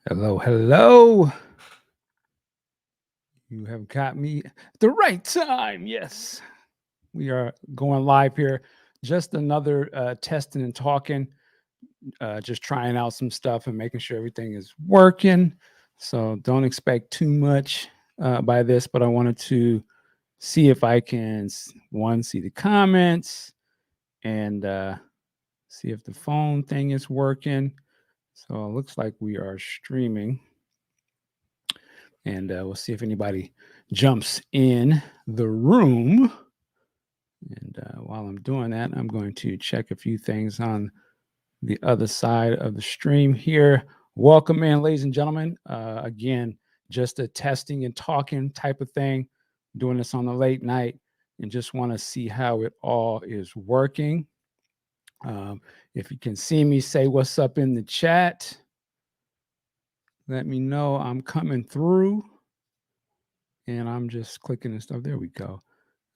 Hello, hello. You have got me at the right time. Yes, we are going live here. Just another testing and talking, just trying out some stuff and making sure everything is working. So don't expect too much by this, but I wanted to see if I can, one, see the comments and see if the phone thing is working. So it looks like we are streaming. And we'll see if anybody jumps in the room. And while I'm doing that, I'm going to check a few things on the other side of the stream here. Welcome in, ladies and gentlemen. Again, just a testing and talking type of thing, doing this on the late night, and just want to see how it all is working. If you can see me, say what's up in the chat. Let me know I'm coming through. And I'm just clicking and stuff. There we go.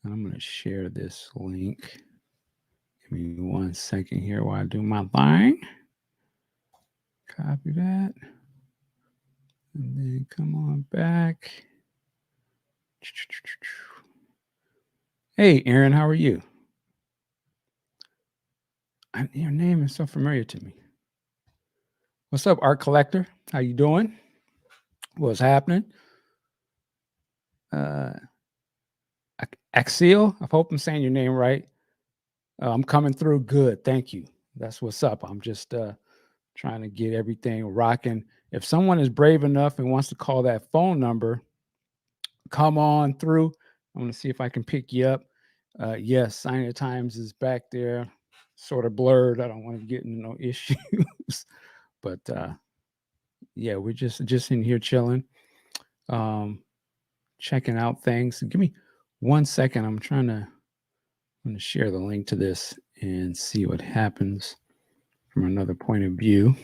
I'm going to share this link. Give me 1 second here while I do my thing. Copy that. And then come on back. Hey, Aaron, how are you? Your name is so familiar to me. What's up, Art Collector? How you doing? What's happening? Axiel, I hope I'm saying your name right. I'm coming through good. Thank you. That's what's up. I'm just trying to get everything rocking. If someone is brave enough and wants to call that phone number, come on through. I'm going to see if I can pick you up. Yes, Sign of Times is back there, sort of blurred. I don't want to get into no issues, but yeah, we're just in here chilling, checking out things. Give me 1 second. I'm going to share the link to this and see what happens from another point of view.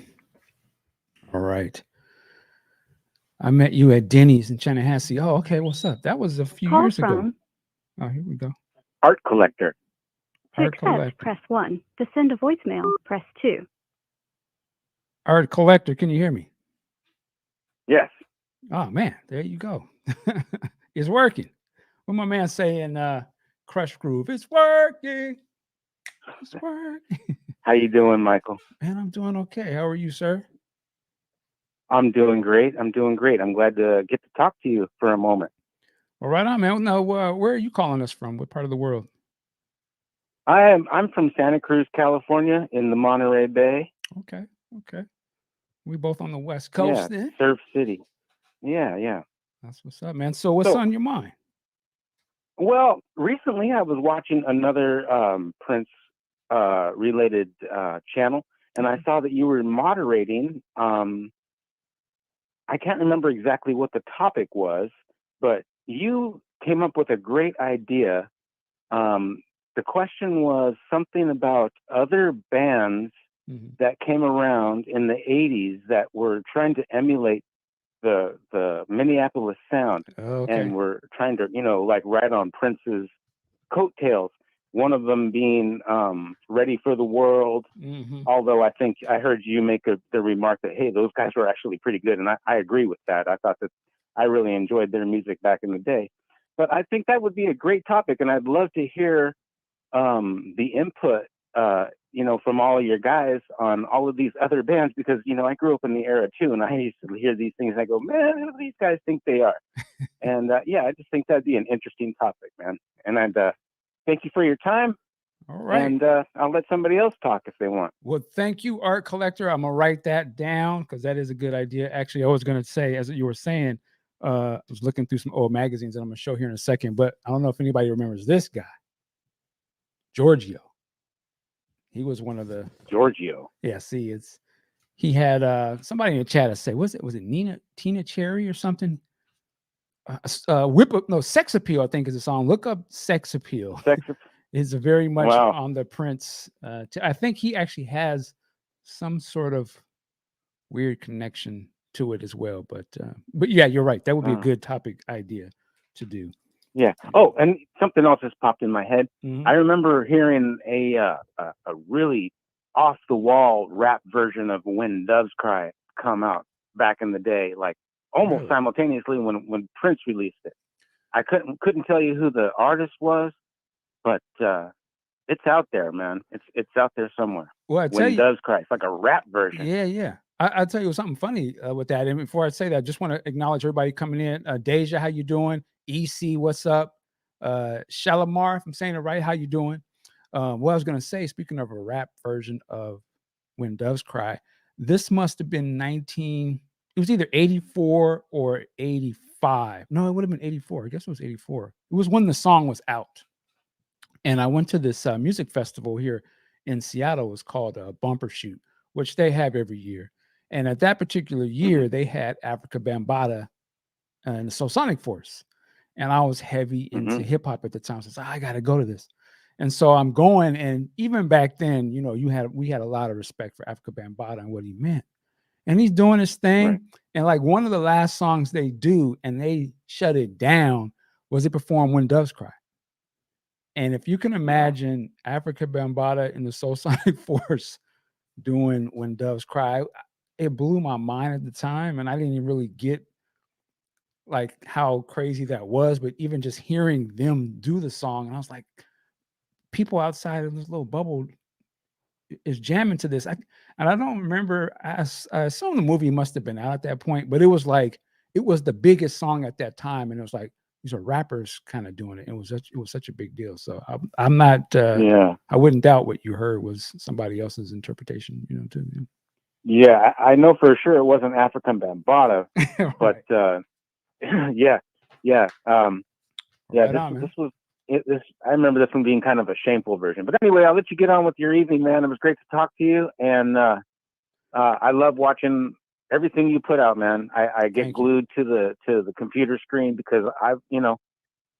All right. I met you at Denny's in Chanhassen. Oh, okay. What's up? That was a few Call years ago. from Oh, here we go. Art Collector. to Art accept, Collector. press 1. To send a voicemail, press 2. Art Collector, can you hear me? Yes. Oh man, there you go. It's working. What my man saying, Crush Groove, it's working. It's working. How you doing, Michael? Man, I'm doing okay. How are you, sir? I'm doing great. I'm glad to get to talk to you for a moment. All right on, man. No, where are you calling us from? What part of the world? I'm from Santa Cruz, California, in the Monterey Bay. Okay. We both on the West Coast then. Surf City. Yeah. That's what's up, man. So what's on your mind? Well, recently I was watching another Prince related channel, and I saw that you were moderating. I can't remember exactly what the topic was, but you came up with a great idea. The question was something about other bands that came around in the 80s that were trying to emulate the Minneapolis sound, and were trying to, like ride on Prince's coattails. One of them being Ready for the World. Although I think I heard you make the remark that, hey, those guys were actually pretty good. And I agree with that. I thought that I really enjoyed their music back in the day. But I think that would be a great topic. And I'd love to hear the input, from all of your guys on all of these other bands, because, I grew up in the era too. And I used to hear these things and I go, man, who do these guys think they are? And I just think that'd be an interesting topic, man. And I'd thank you for your time. All right. And I'll let somebody else talk if they want. Well, thank you, Art Collector. I'm going to write that down because that is a good idea. Actually, I was going to say, as you were saying, I was looking through some old magazines that I'm going to show here in a second, but I don't know if anybody remembers this guy, Giorgio. He was one of the... Giorgio. Yeah, see, he had somebody in the chat say, was it Tina Cherry or something? Sex Appeal, I think is a song. Look up Sex Appeal. Is very much on the Prince. I think he actually has some sort of weird connection to it as well. But yeah, you're right. That would be a good topic idea to do. Yeah. Oh, and something else just popped in my head. I remember hearing a really off the wall rap version of When Doves Cry come out. back in the day, like almost Really? simultaneously when Prince released it. I couldn't tell you who the artist was, but it's out there, man. It's out there somewhere. Well, I tell When you, Doves Cry. It's like a rap version. yeah. I'll tell you something funny with that. And before I say that, I just want to acknowledge everybody coming in. Deja, how you doing? EC, what's up? Shalimar, if I'm saying it right, how you doing? What I was going to say, speaking of a rap version of When Doves Cry, this must have been it was either 84 or 85. No, it would have been 84. I guess it was 84. It was when the song was out. And I went to this music festival here in Seattle. It was called Bumper Shoot, which they have every year. And at that particular year, they had Africa Bambaataa and the Soul Sonic Force. And I was heavy into hip hop at the time. So I said, I got to go to this. And so I'm going. And even back then, we had a lot of respect for Africa Bambaataa and what he meant. And he's doing his thing. Right. And like one of the last songs they do, and they shut it down, was they perform When Doves Cry. And if you can imagine Africa Bambaataa in the Soul Sonic Force doing When Doves Cry, it blew my mind at the time. And I didn't even really get like how crazy that was. But even just hearing them do the song, and I was like, people outside of this little bubble is jamming to this. And I don't remember, I assume the movie must have been out at that point, but it was like, it was the biggest song at that time. And it was like, these are rappers kind of doing it. It was such a big deal. So I'm not, I wouldn't doubt what you heard was somebody else's interpretation, to them. Yeah, I know for sure it wasn't African Bambaataa, Right. but yeah. Right on, This I remember this one being kind of a shameful version. But anyway, I'll let you get on with your evening, man. It was great to talk to you, and I love watching everything you put out, man. I get Thank glued to the computer screen because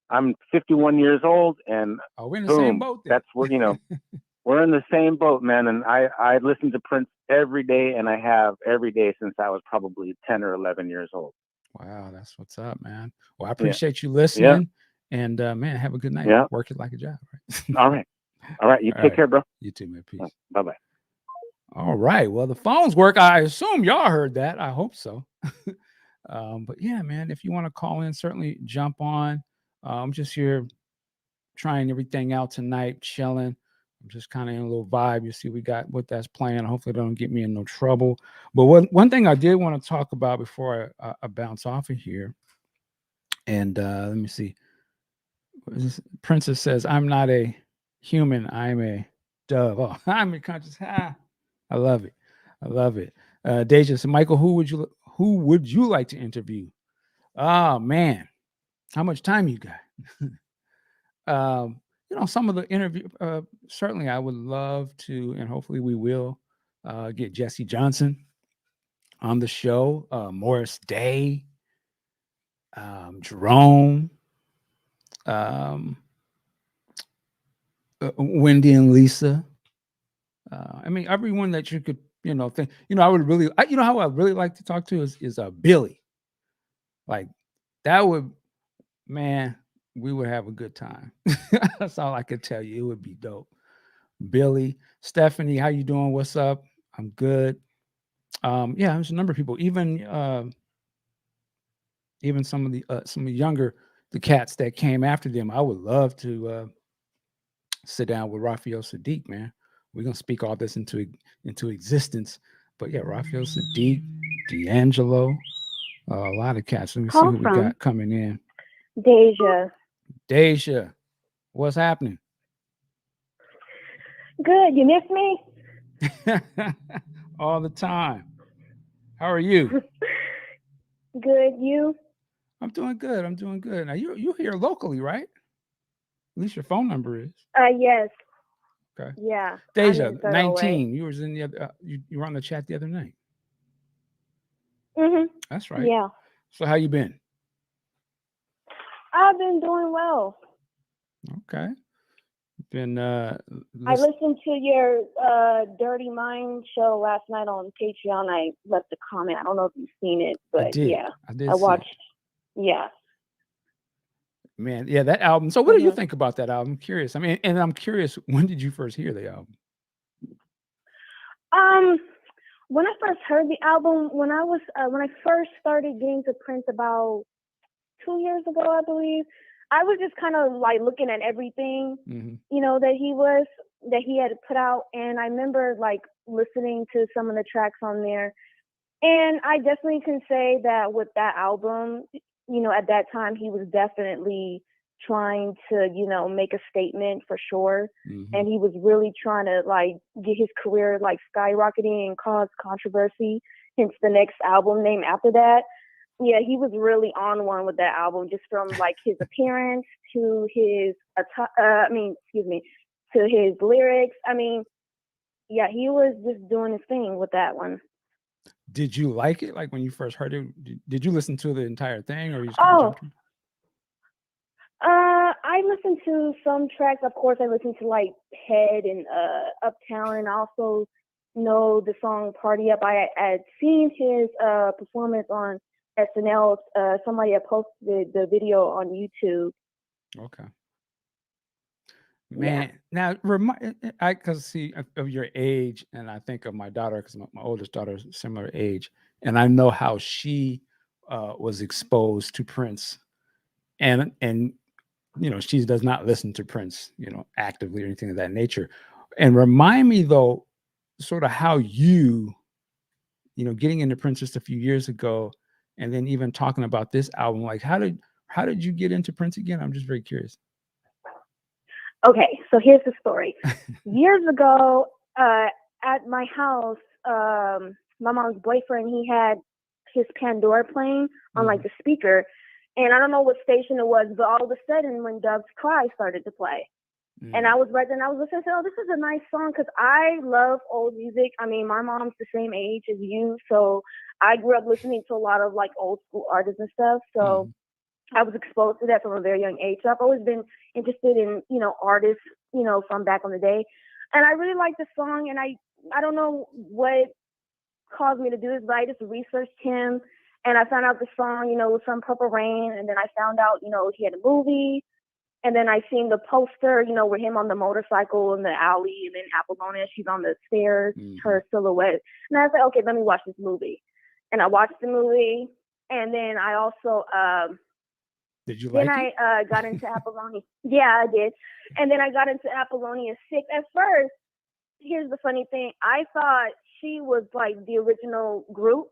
I'm 51 years old, and we're in the same boat then. that's where we're in the same boat, man. And I listen to Prince every day, and I have every day since I was probably 10 or 11 years old. Wow, that's what's up, man. Well, I appreciate you listening, and man, have a good night. Yeah. Work it like a job, right? All right. You take care, bro. You too, man. Peace. Bye-bye. All right. Well, the phones work. I assume y'all heard that. I hope so. But yeah, man, if you want to call in, certainly jump on. I'm just here trying everything out tonight, chilling. I'm just kind of in a little vibe. You see, we got what that's playing. Hopefully, they don't get me in no trouble. But one thing I did want to talk about before I bounce off of here, and let me see. Princess says, "I'm not a human. I'm a dove." Oh, I'm a conscious. I love it. I love it. Deja said, "Michael, who would you like to interview?" Oh man, how much time you got? Some of the interview, certainly I would love to, and hopefully we will get Jesse Johnson on the show, Morris Day, Jerome, Wendy and Lisa. I mean, everyone that you could, think, I would really, how I really like to talk to is Billy. Like that would, man, we would have a good time. That's all I could tell you. It would be dope. Billy, Stephanie, how you doing? What's up? I'm good. Yeah, there's a number of people, even some of the younger, the cats that came after them. I would love to sit down with Raphael Sadiq, man. We're gonna speak all this into existence. But yeah, Raphael Sadiq, D'Angelo, a lot of cats. Let me see who we got coming in. Deja, what's happening? Good. You miss me? All the time. How are you? Good. You? I'm doing good. Now you here locally, right? At least your phone number is. Yes. Okay. Yeah. Deja, 19. You was in the other. You were on the chat the other night. Mhm. That's right. Yeah. So how you been? I've been doing well. Okay. Been I listened to your Dirty Mind show last night on Patreon. I left a comment. I don't know if you've seen it, but I did. yeah. I did. I watched. Yeah. Man, yeah, that album. So what do you think about that album? I'm curious. I mean, and I'm curious, when did you first hear the album? when I first heard the album, when I first started getting to Prince about 2 years ago, I believe, I was just kind of like looking at everything, that he had put out, and I remember like listening to some of the tracks on there, and I definitely can say that with that album, at that time he was definitely trying to, make a statement for sure. Mm-hmm. And he was really trying to like get his career like skyrocketing and cause controversy. Hence the next album name after that. Yeah, he was really on one with that album, just from like his appearance to his, to his lyrics. I mean, yeah, he was just doing his thing with that one. Did you like it? Like when you first heard it, did you listen to the entire thing, or you just kind of jumped in? I listened to some tracks. Of course, I listened to like Head and Uptown, and I also know the song Party Up. I had seen his performance on SNL. Somebody had posted the video on YouTube. Okay. Man, now because see of your age, and I think of my daughter because my oldest daughter is similar age, and I know how she was exposed to Prince, and she does not listen to Prince, actively or anything of that nature. And remind me though, sort of how getting into Prince just a few years ago, and then even talking about this album, like how did you get into Prince again? I'm just very curious. Okay, so here's the story. Years ago, at my house, my mom's boyfriend, he had his Pandora playing on like the speaker, and I don't know what station it was, but all of a sudden, When Doves Cry started to play, and I was right then, I was listening to, oh, this is a nice song, because I love old music. I mean, my mom's the same age as you, so I grew up listening to a lot of like old school artists and stuff, so I was exposed to that from a very young age. So I've always been interested in, artists, from back in the day. And I really liked the song, and I don't know what caused me to do this, but I just researched him, and I found out the song, was from Purple Rain, and then I found out, he had a movie, and then I seen the poster, with him on the motorcycle in the alley, and then Apollonia, she's on the stairs, her silhouette. And I was like, okay, let me watch this movie. And I watched the movie, and then I also, did you like it? Then I got into Apollonia. Yeah, I did. And then I got into Apollonia 6. At first, here's the funny thing. I thought she was like the original group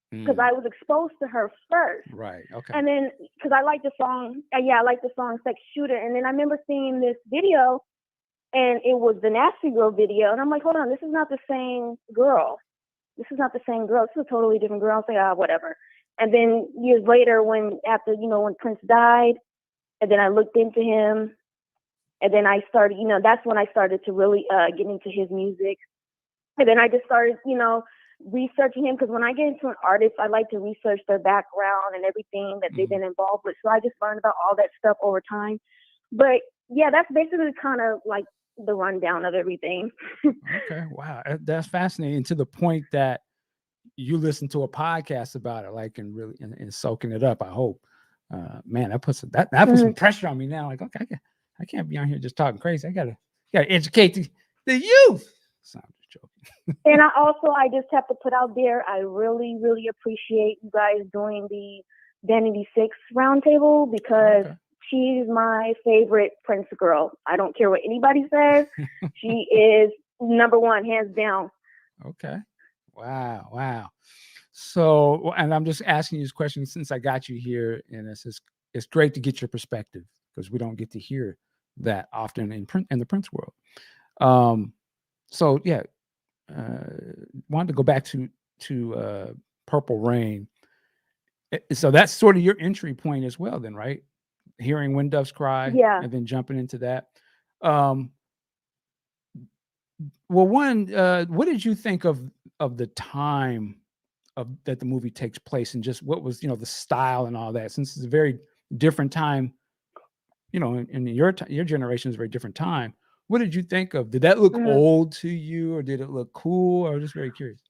because I was exposed to her first. Right. Okay. And then, because I like the song. I like the song Sex Shooter. And then I remember seeing this video, and it was the Nasty Girl video. And I'm like, hold on, this is not the same girl. This is not the same girl. This is a totally different girl. I was like, whatever. And then years later, when Prince died, and then I looked into him, and then I started, that's when I started to really get into his music. And then I just started, researching him, because when I get into an artist, I like to research their background and everything that they've been involved with. So I just learned about all that stuff over time. But yeah, that's basically kind of like the rundown of everything. Okay. Wow. That's fascinating, to the point that you listen to a podcast about it, like, and really and soaking it up. I hope, man, that puts some pressure on me now. Like, okay, I can't be on here just talking crazy. I gotta educate the youth. So I'm just joking. And I just have to put out there, I really, really appreciate you guys doing the Vanity 6 roundtable, because she's my favorite Prince girl. I don't care what anybody says. She is number one, hands down. Okay. Wow. So, and I'm just asking you this question since I got you here, and it's great to get your perspective, because we don't get to hear that often in the Prince world. So yeah, wanted to go back to Purple Rain. So that's sort of your entry point as well, then, right? Hearing When Doves Cry, and then jumping into that. Well, what did you think of the time that the movie takes place, and just what was the style and all that? Since it's a very different time, in your generation is a very different time. What did you think of? Did that look old to you, or did it look cool? I was just very curious.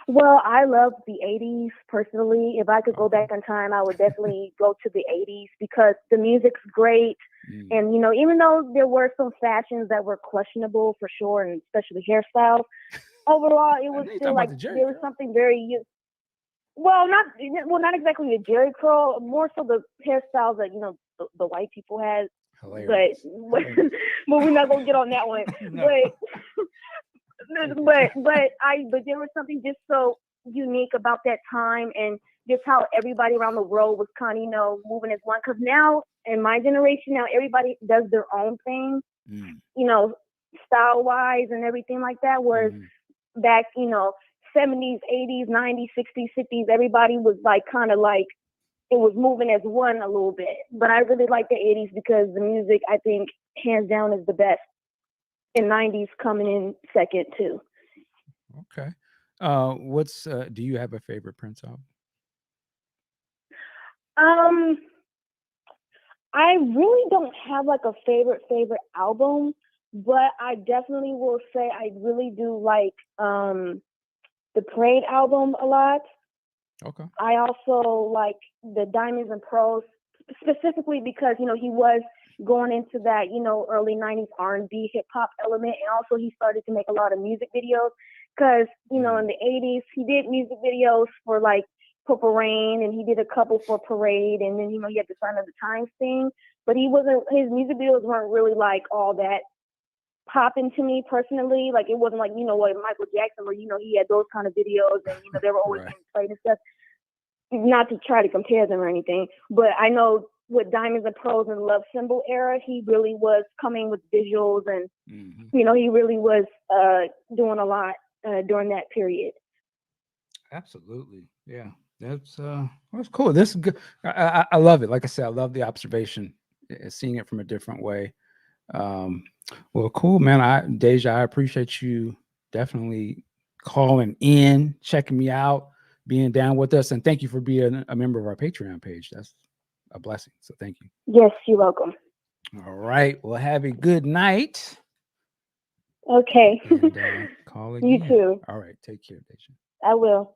Well, I love the 80s personally. If I could go back in time, I would definitely go to the 80s, because the music's great. And, even though there were some fashions that were questionable for sure, and especially hairstyles, overall, it I was know you're still talking about like the Jerry there was curl. something very not exactly the Jerry curl, more so the hairstyles that the white people had. Hilarious. But we're not gonna get on that one. No. But there was something just so unique about that time, and just how everybody around the world was kind of moving as one. Because now in my generation, now everybody does their own thing, style wise and everything like that. Whereas back 70s, 80s, 90s, 60s, 50s, everybody was like kind of like it was moving as one a little bit. But I really like the 80s because the music, I think, hands down is the best. And 90s coming in second too. Okay. Do you have a favorite Prince album? I really don't have like a favorite album, but I definitely will say I really do like the Parade album a lot. Okay. I also like the Diamonds and Pearls specifically because he was going into that early 90s R&B hip hop element, and also he started to make a lot of music videos because in the 80s he did music videos for like Purple Rain, and he did a couple for Parade, and then he had the Sign of the Times thing, but his music videos weren't really like all that popping to me personally. Like it wasn't like what Michael Jackson, where he had those kind of videos, and they were always Right. getting played and stuff. Not to try to compare them or anything, but I know with Diamonds and Pearls and Love Symbol era, he really was coming with visuals, and he really was doing a lot during that period. Absolutely. Yeah. That's cool. This is good. I love it. Like I said, I love the observation, seeing it from a different way. Well, cool, man. Deja, I appreciate you definitely calling in, checking me out, being down with us, and thank you for being a member of our Patreon page. That's a blessing. So thank you. Yes, you're welcome. All right. Well, have a good night. Okay. And call again. You too. All right. Take care, Deja. I will.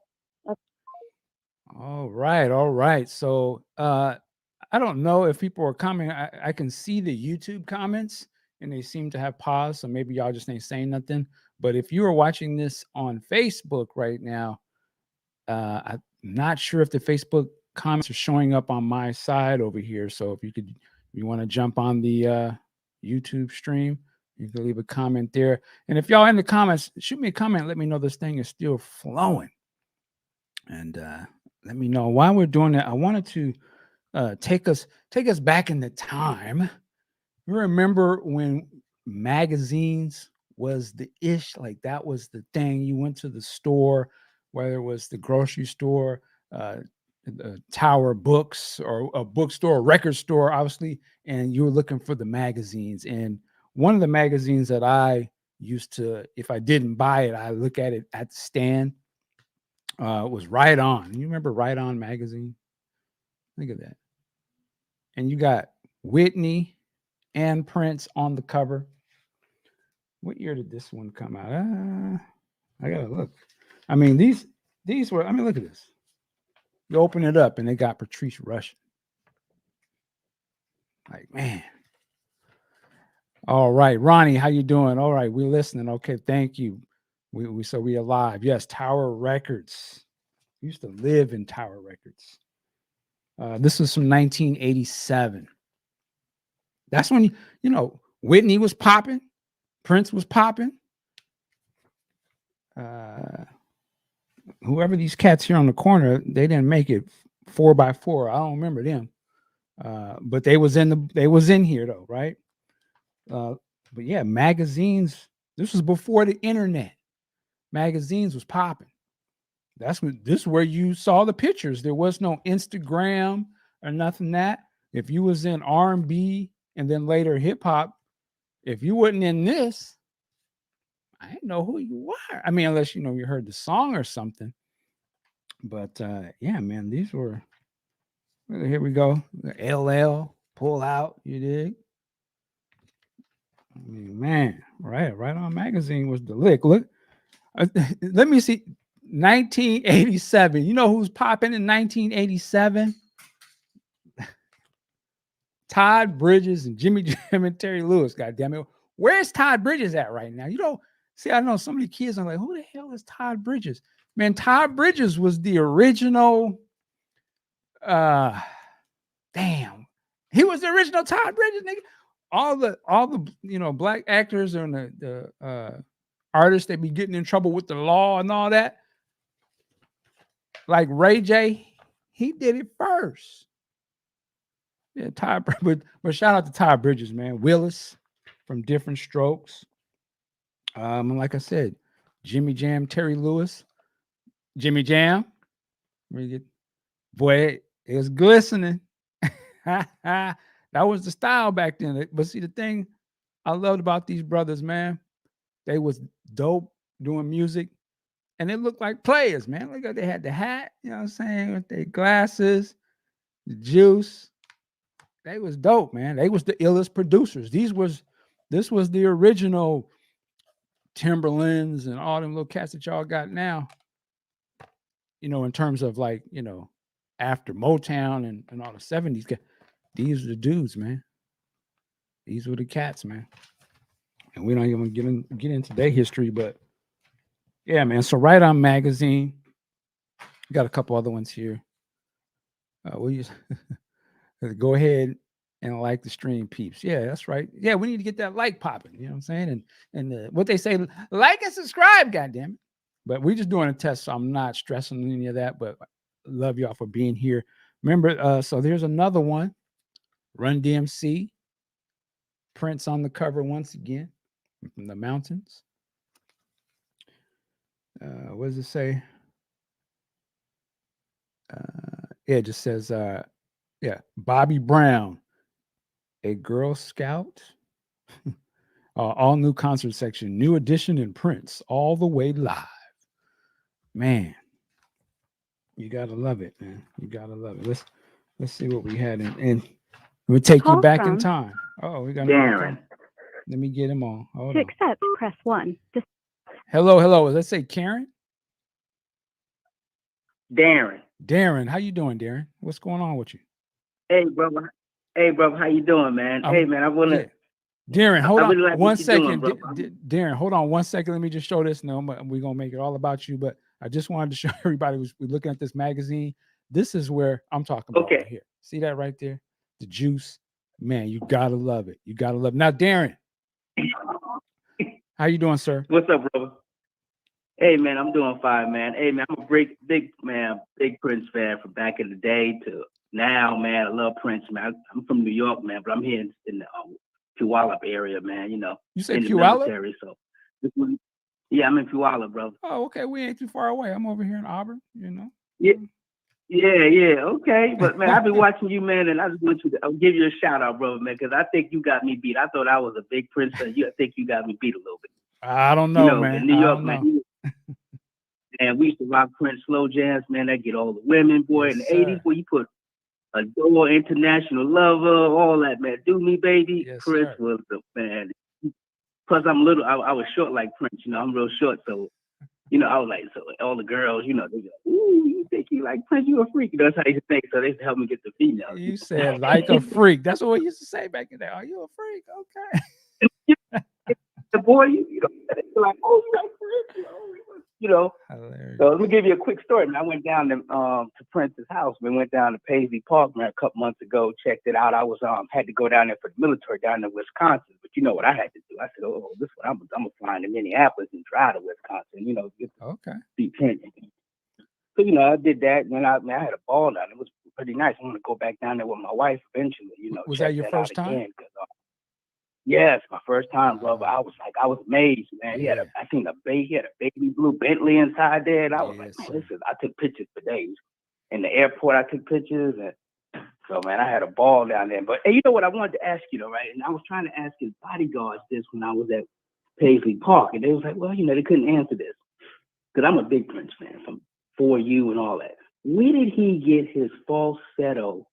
All right. So I don't know if people are commenting. I can see the YouTube comments and they seem to have paused. So maybe y'all just ain't saying nothing. But if you are watching this on Facebook right now, I'm not sure if the Facebook comments are showing up on my side over here. So if you want to jump on the YouTube stream, you can leave a comment there. And if y'all in the comments, shoot me a comment. Let me know this thing is still flowing. And let me know why we're doing that. I wanted to take us back in the time. You remember when magazines was the ish, like that was the thing. You went to the store, whether it was the grocery store, the Tower Books, or a bookstore, a record store, obviously, and you were looking for the magazines. And one of the magazines that I used to, if I didn't buy it, I look at it at the stand. Was Right On. You remember Right On magazine? Look at that. And you got Whitney and Prince on the cover. What year did this one come out? I gotta look. I mean, these were. I mean, look at this. You open it up and they got Patrice Rushen. Like, man. All right, Ronnie, how you doing? All right, we're listening. Okay, thank you. We alive. Yes, Tower Records. Used to live in Tower Records. This was from 1987. That's when Whitney was popping, Prince was popping. Whoever these cats here on the corner, they didn't make it 4x4. I don't remember them, but they was in here though, right? But yeah, magazines. This was before the internet. Magazines was popping. This is where you saw the pictures. There was no Instagram or nothing that. If you was in R&B and then later hip hop, if you wasn't in this, I didn't know who you were. I mean, unless you heard the song or something. But yeah, man, these were. Here we go. LL pull out. You dig? I mean, man, right on magazine was the lick. Look, let me see. 1987. You know who's popping in 1987? Todd Bridges and Jimmy Jam and Terry Lewis. God damn it. Where's Todd Bridges at right now? See, I know some of the kids are like, who the hell is Todd Bridges? Man, Todd Bridges was the original. Damn, he was the original Todd Bridges, nigga. All the black actors and the artists that be getting in trouble with the law and all that. Like Ray J, he did it first. Yeah, Todd, but shout out to Todd Bridges, man. Willis from Different Strokes. Like I said, Jimmy Jam, Terry Lewis, Jimmy Jam. Boy, it was glistening. That was the style back then. But see, the thing I loved about these brothers, man, they was dope doing music, and they looked like players, man. Look at they had the hat, you know what I'm saying, with their glasses, the juice. They was dope, man. They was the illest producers. This was the original Timberlands and all them little cats that y'all got now. In terms of like, after Motown and all the 70s, these are the dudes, man. These were the cats, man. And we don't even get into their history, but yeah, man. So Right On Magazine, got a couple other ones here. We just go ahead and like the stream, peeps. Yeah, that's right. Yeah, we need to get that like popping. You know what I'm saying? And what they say, like and subscribe, goddamn it. But we're just doing a test, so I'm not stressing any of that. But love y'all for being here. Remember, so there's another one. Run DMC. Prince on the cover once again from the mountains. What does it say? It just says, Bobby Brown, a Girl Scout. All new concert section, new edition in Prince, all the way live. Man, you gotta love it, man. You gotta love it. Let's see what we had and we'll take you back in time. Oh, we got Darren. Let me get him on. Hold To on. accept, press 1. Hello. Let's say Karen. Darren, how you doing, Darren? What's going on with you? Hey, brother, how you doing, man? Hey, man, I want to... Darren, hold on really like one what you're second. doing, Darren, hold on 1 second. Let me just show this. No, we're going to make it all about you, but I just wanted to show everybody we're looking at this magazine. This is where I'm talking about right here. See that right there? The juice. Man, you got to love it. You got to love it. Now, Darren, how you doing, sir? What's up, brother? Hey, man, I'm doing fine, man. Hey, man, I'm a big Prince fan from back in the day to now, man. I love Prince, man. I'm from New York, man, but I'm here in the Puyallup area, man. You say in the Puyallup? military, so yeah, I'm in Puyallup, brother. Oh, okay. We ain't too far away. I'm over here in Auburn, Yeah, okay. But man, I've been watching you, man, and I just want you to give you a shout out, brother, man, because I think you got me beat. I thought I was a big Prince fan. I think you got me beat a little bit. I don't know, man. In New York, man. And we used to rock Prince slow jams, man. That get all the women, boy. Yes, in the sir. 80s, where you put Adore, International Lover, all that, man. Do Me, Baby. Yes, Prince sir. was the man. Plus, I'm little. I was short like Prince, I'm real short, so. I was like, so all the girls, they go, ooh, you think you like Prince, you a freak. That's how they used to think. So they used to help me get the females. You said like a freak. That's what we used to say back in the day. Are you a freak? Okay. The boy, they're like, oh, you like Prince? Hilarious. So let me give you a quick story. Man, I went down to Prince's house. We went down to Paisley Park, man, a couple months ago. Checked it out. I was had to go down there for the military down in Wisconsin. But you know what I had to do? I said, oh, this one I'm gonna fly into Minneapolis and drive to Wisconsin. Get to see Prince. So I did that, and then I had a ball down. It was pretty nice. I want to go back down there with my wife eventually. Was that your first time? Again, yes, my first time, brother. I was amazed, man. Yeah. He had a baby blue Bentley inside there, and I was Yes, like, man, I took pictures for days. In the airport, I took pictures, and so, man, I had a ball down there. But hey, you know what I wanted to ask you, though, right? And I was trying to ask his bodyguards this when I was at Paisley Park, and they was like, well, they couldn't answer this because I'm a big Prince fan from For You and all that. Where did he get his falsetto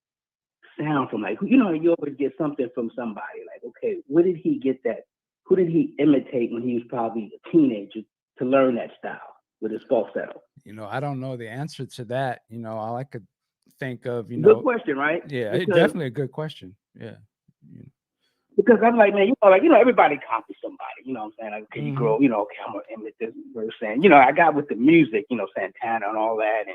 sound from? Like, you always get something from somebody. Like, okay, where did he get that? Who did he imitate when he was probably a teenager to learn that style with his falsetto? I don't know the answer to that. All I could think of, Good question, right? Yeah, it's definitely a good question. Yeah. Because I'm like, man, everybody copies somebody. You know what I'm saying? Like, okay, you grow, you know, okay, I'm gonna emulate this person. You know, I got with the music, you know, Santana and all that,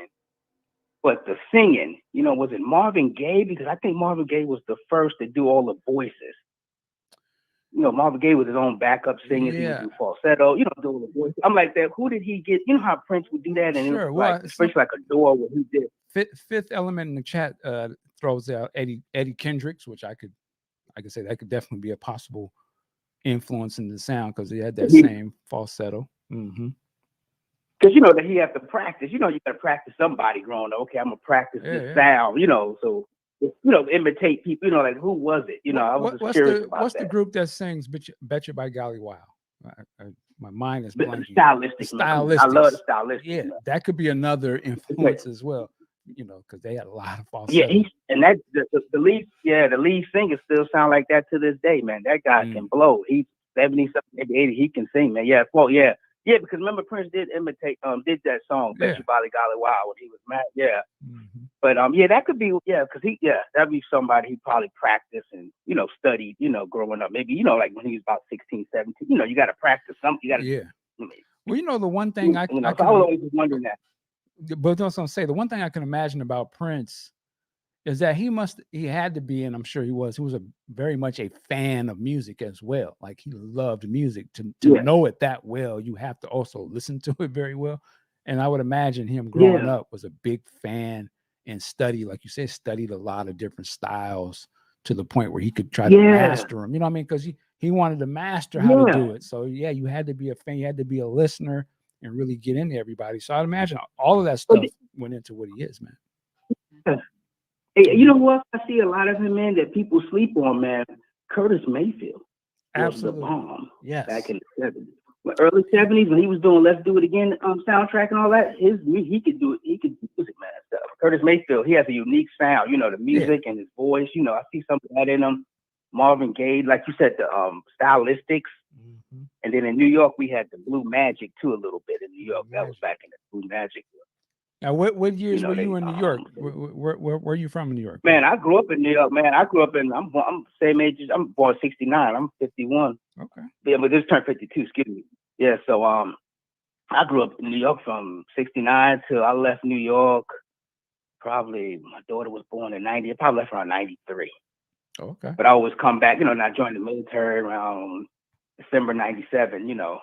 but the singing, you know, was it Marvin Gaye? Because I think Marvin Gaye was the first to do all the voices. You know, Marvin Gaye was his own backup singers. He would do falsetto, you know, do all the voices. I'm like that. Who did he get? You know how Prince would do that, and it was like, especially like Adore, what he did. Fifth element in the chat throws out Eddie Kendricks, which I could say that could definitely be a possible influence in the sound because he had that same falsetto. Because you know that he had to practice. You know, you got to practice somebody growing up. Okay, I'm gonna practice this sound. You know, so you know, imitate people. You know, like who was it? You know, I was just curious about what's that. the group that sings "Bet You" by Golly Wow? My mind is blanking. Stylistic. I love the stylistic. Yeah, that could be another influence as well. You know, because they had a lot of falsetto. Yeah, and that the lead singer still sound like that to this day, man. That guy can blow. He's 70 something, maybe 80. He can sing, man. Yeah, well, yeah, because remember Prince did did that song "Bet You" by Golly Wow when he was mad. Yeah, but that could be because that'd be somebody he probably practiced and you know studied, you know, growing up. Maybe you know like when he was about 16, 17. You know, you got to practice something. You got to Well, you know the one thing I was always wondering that. But that's what I'm saying. The one thing I can imagine about Prince is that he had to be, and I'm sure he was very much a fan of music as well. Like he loved music. To know it that well, you have to also listen to it very well. And I would imagine him growing up was a big fan and like you said, studied a lot of different styles to the point where he could try to master them. You know what I mean? Because he wanted to master how to do it. So you had to be a fan, you had to be a listener and really get into everybody. So I'd imagine all of that stuff went into what he is, man. Hey, you know what? I see a lot of him in that people sleep on, man. Curtis Mayfield was the bomb. Yes. Back in the 70s. Early 70s when he was doing Let's Do It Again soundtrack and all that, he could do it. He could do music, man, and stuff. Curtis Mayfield, he has a unique sound, you know, the music and his voice, you know, I see something of that in him. Marvin Gaye, like you said, the stylistics. And then in New York, we had the Blue Magic too a little bit in New York. That was back in the Blue Magic. Now, what years were you in New York? Where are you from in New York? Man, I grew up in New York, man. I'm same age. I'm born 69. I'm 51. Okay. Yeah, but this turned 52, excuse me. Yeah, so I grew up in New York from 69 till I left New York. Probably my daughter was born in 90. I probably left around 93. Okay. But I always come back, you know, and I joined the military around December 97, you know.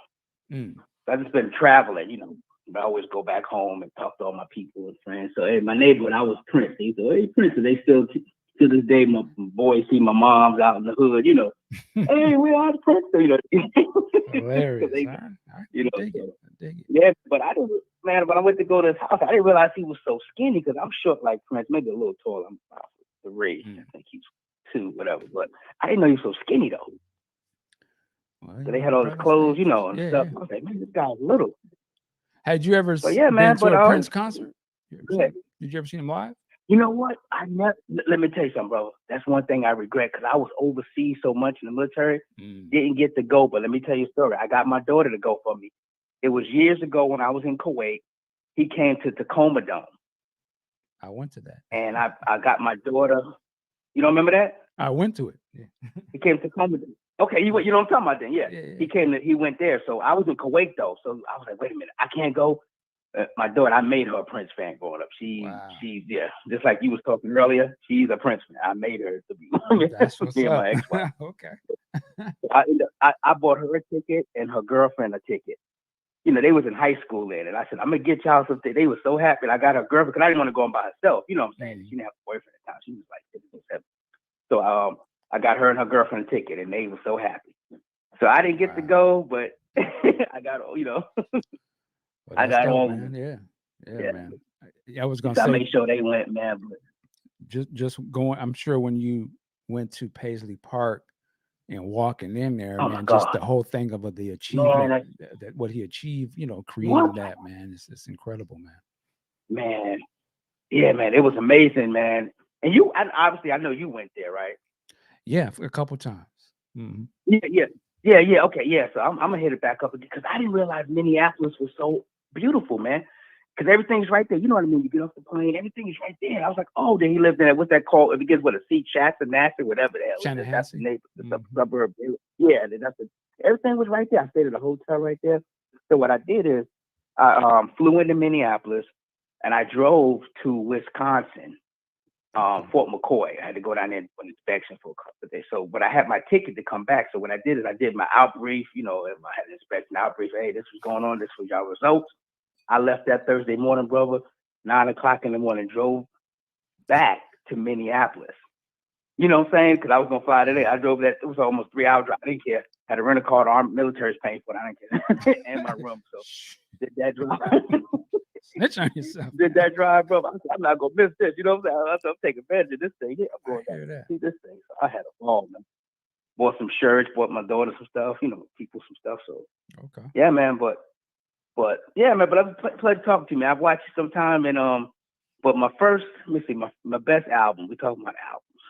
So I've just been traveling, you know. I always go back home and talk to all my people and friends. So, hey, my neighborhood, I was Prince. He said, hey, Prince, they still, to this day, my boys see my mom's out in the hood, you know. Hey, we are Prince, you know. Hilarious. You know, dig it. Yeah, but I didn't, man, when I went to go to his house, I didn't realize he was so skinny because I'm short like Prince, maybe a little taller. I'm about 3. I think he's 2, whatever. But I didn't know he was so skinny, though. Well, so they had all his clothes, you know, and stuff. I was like, man, this guy's little. Had you ever been to a Prince concert? Did you ever see him live? You know what? Let me tell you something, bro. That's one thing I regret because I was overseas so much in the military. Didn't get to go, but let me tell you a story. I got my daughter to go for me. It was years ago when I was in Kuwait. He came to Tacoma Dome. I went to that. And I got my daughter. You don't remember that? I went to it. Yeah. He came to Tacoma Dome. Okay, you know what I'm talking about then? Yeah. He went there. So I was in Kuwait though. So I was like, wait a minute, I can't go. My daughter, I made her a Prince fan growing up. She just like you was talking earlier, she's a Prince fan. I made her to be. That's what's up. My ex-wife. Okay. I bought her a ticket and her girlfriend a ticket. You know, they was in high school then, and I said, I'm gonna get y'all something. They were so happy. I got her girlfriend because I didn't want to go on by herself. You know what I'm saying? She didn't have a boyfriend at the time. She was like 57. So I got her and her girlfriend a ticket, and they were so happy. So I didn't get to go, but I got, you know, I got home. Yeah, man. I was gonna say, I made sure they went, man. But just going. I'm sure when you went to Paisley Park and walking in there, man, just the whole thing of the achievement, that what he achieved, you know, creating that, man, it's incredible, man. Man, yeah, man, it was amazing, man. And obviously, I know you went there, right? Yeah, a couple times. Yeah. Okay, yeah. So I'm gonna hit it back up because I didn't realize Minneapolis was so beautiful, man. because everything's right there. You know what I mean? You get off the plane, everything is right there. I was like, oh, then he lived in that. What's that called? It begins with a C, Chanhassen, whatever the hell. That's the neighbor, the suburb. Yeah, everything was right there. I stayed at a hotel right there. So what I did is I flew into Minneapolis and I drove to Wisconsin, Fort McCoy. I had to go down there for an inspection for a couple of days. So, but I had my ticket to come back. So what I did is I did my outbrief. You know, I had an inspection outbrief. Hey, this was going on. This was your results. I left that Thursday morning, brother, 9 o'clock in the morning, drove back to Minneapolis. You know what I'm saying? Because I was going to fly today. I drove that. It was almost 3 hour drive. I didn't care. Had a rental car. The armed military's paying for it. I didn't care. And my room. So did that drive. Snitch on yourself. Did that drive, brother. I said, I'm not going to miss this. You know what I'm saying? I'm taking advantage of this thing. Yeah, I'm going to see this thing. So I had a ball, man. Bought some shirts. Bought my daughter some stuff. You know, people some stuff. So, okay. Yeah, man. But yeah, man, but I've pleasure talking to you, man. I've watched you sometime, and but my first, let me see, my best album. We talking about albums.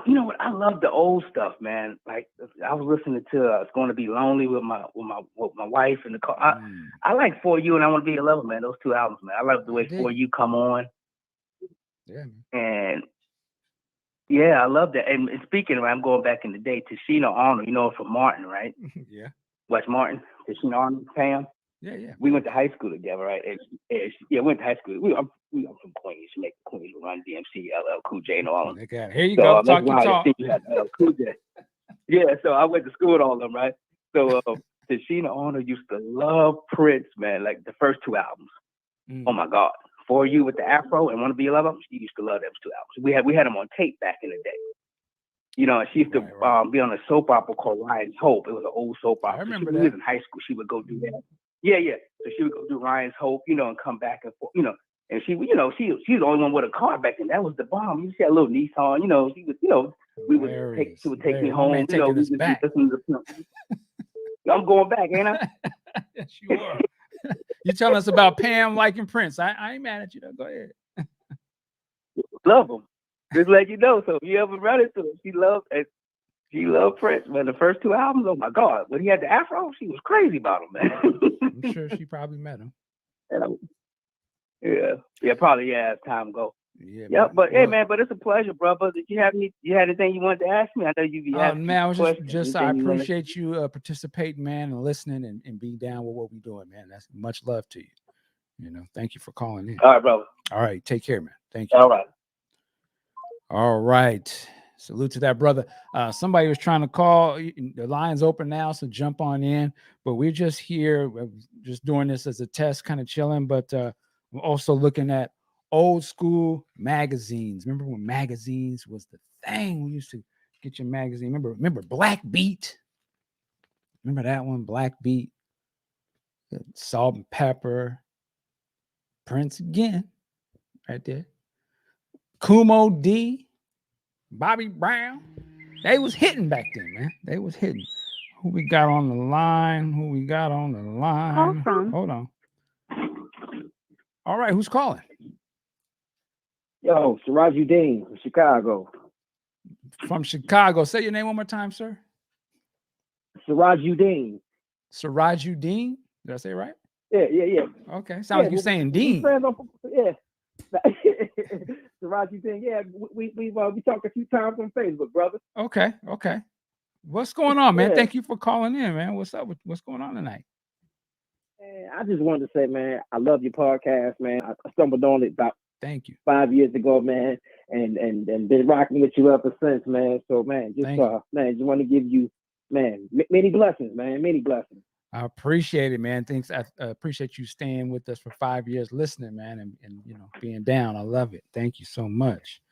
You know what? I love the old stuff, man. Like I was listening to "It's Gonna Be Lonely" with my wife in the car. I like "For You" and "I Want to Be Your Lover," man. Those two albums, man. I love the way "For You" come on. Yeah. And yeah, I love that. And speaking of, I'm going back in the day. Tashina Arnold, you know her from Martin, right? Yeah. West Martin, Tashina Arnold, Pam. Yeah. We went to high school together, right? We went to high school. I'm from Queens. She make Queens run DMC, LL Cool J, and all of them. Here you go. Talk your talk. You had LL Cool J. Yeah, so I went to school with all of them, right? So Tashina Arnold used to love Prince, man. Like the first two albums. Oh my God. "For You" with the Afro and "Want to Be Your Lover," she used to love those two albums. We had them on tape back in the day. You know, and she used to be on a soap opera called Ryan's Hope. It was an old soap opera. I remember that. When we was in high school, she would go do that. Yeah. So she would go do Ryan's Hope, you know, and come back and forth, you know. And she was the only one with a car back then. That was the bomb. You see a little Nissan, you know. She would take me home. You know, we would listen to. I'm going back, ain't I? Yes, you are. You telling us about Pam liking Prince? I ain't mad at you though. Go ahead. Love him. Just let you know. So if you ever run into her, she loved Prince, man. The first two albums, oh my God. When he had the Afro, she was crazy about him, man. I'm sure she probably met him. Yeah, probably as time goes. Yeah, but hey, man, but it's a pleasure, brother. Did you have anything you wanted to ask me? I know you have. Man, I was just I appreciate you participating, man, and listening and being down with what we're doing, man. That's much love to you. You know, thank you for calling in. All right, brother. All right, take care, man. Thank you. All right. Salute to that brother. Somebody was trying to call. The line's open now, so jump on in. But we're just here, just doing this as a test, kind of chilling. But we're also looking at old school magazines. Remember when magazines was the thing? We used to get your magazine. Remember Black Beat? Remember that one? Black Beat, Salt and Pepper, Prince again, right there. Kumo D, Bobby Brown. They was hitting back then, man. They was hitting. Who we got on the line? Call from. Hold on. All right, who's calling? Yo, Sirajuddin from Chicago. From Chicago. Say your name one more time, sir. Sirajuddin. Sirajuddin? Did I say it right? Yeah. Okay. Sounds like you're saying Dean. Yeah. Sirajuddin. Yeah, we talked a few times on Facebook, brother. Okay. What's going on, man? Yeah. Thank you for calling in, man. What's up? What's going on tonight? Man, I just wanted to say, man, I love your podcast, man. I stumbled on it about Thank you 5 years ago, man, and been rocking with you ever since, man. So, man, just want to give you, man, many blessings, man, many blessings. I appreciate it, man. Thanks. I appreciate you staying with us for 5 years, listening, man, and you know, being down. I love it. Thank you so much,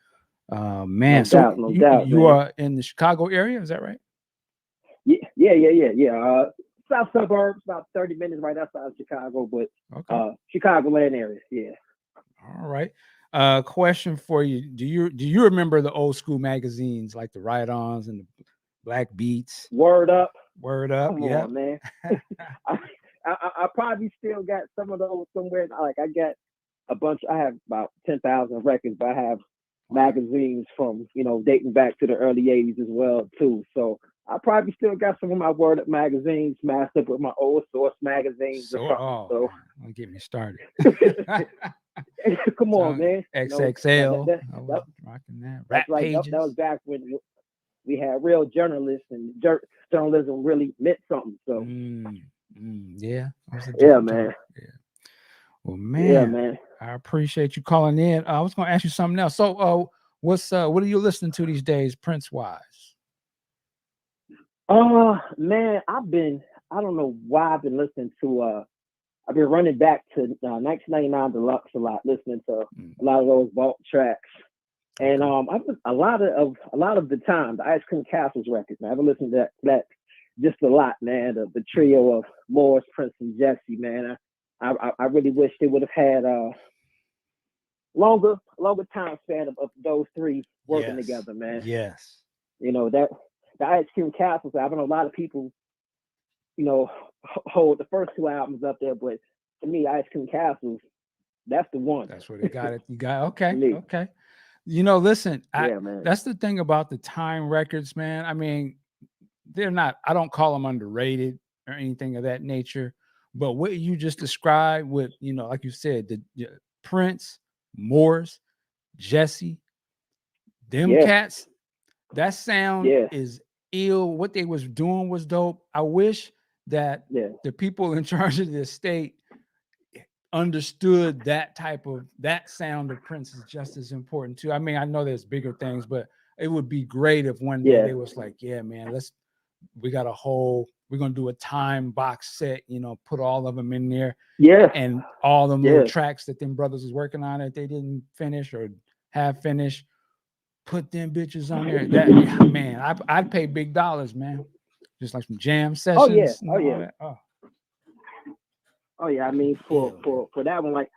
man. No doubt, you are in the Chicago area, is that right? Yeah. South suburbs, about 30 minutes right outside of Chicago, but Chicagoland area, yeah. All right. Question for you: Do you remember the old school magazines like the Ride-Ons and the Black Beats? Word Up. Come on, man. I probably still got some of those somewhere. Like I got a bunch. I have about 10,000 records, but I have magazines from dating back to the early '80s as well too. So I probably still got some of my Word Up magazines smashed up with my old Source magazines or something. So don't get me started. Come on, man. XXL. Rocking that. That's right. That was back when we had real journalists and journalism really meant something. So yeah, man. Yeah. Well, man. Yeah, man. I appreciate you calling in. I was going to ask you something else. So, what are you listening to these days, Prince wise? Man, I don't know why I've been listening to I've been running back to 1999 Deluxe a lot, listening to a lot of those vault tracks. And I've been, a lot of the time the Ice Cream Castles records, man. I've been listening to that just a lot, man. The trio of Morris, Prince, and Jesse, man. I really wish they would have had longer time span of those three working together, man. Yes. That the Ice Cream Castles, I know a lot of people, hold the first two albums up there, but to me, Ice Cream Castles, that's the one. That's where they got it. You got okay. Listen, man. That's the thing about the Time records, man. I mean, I don't call them underrated or anything of that nature, but what you just described with, like you said, the Prince, Morris, Jesse, them cats, that sound is ill. What they was doing was dope. I wish that the people in charge of the estate understood that sound of Prince is just as important too. I mean, I know there's bigger things, but it would be great if one day they was like, yeah, man, we're gonna do a Time box set, put all of them in there. Yeah. And all them little tracks that them brothers was working on that they didn't finish or have finished, put them bitches on there. That man, I'd pay big dollars, man. Just like some jam sessions. Oh yeah. I mean, for that one, like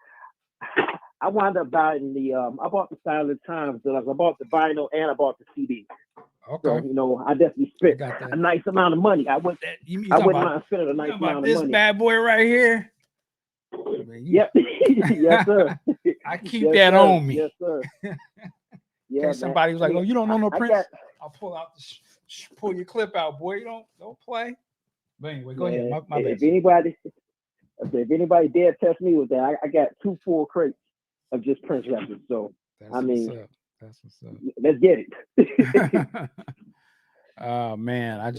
I wound up buying I bought the Style of the Times. I bought the vinyl and I bought the CD. Okay. So I definitely spent a nice amount of money. I wouldn't mind spending a nice amount of money. This bad boy right here. Yep. Yes, sir. I keep that on me. Yes, sir. Yeah. Somebody was like, "Oh, you don't know no Prince?" I'll pull your clip out, boy. You don't play. But anyway, go ahead. My bad. If anybody dare test me with that, I got 2 full crates of just Prince records. So that's what's up. Let's get it. Oh man,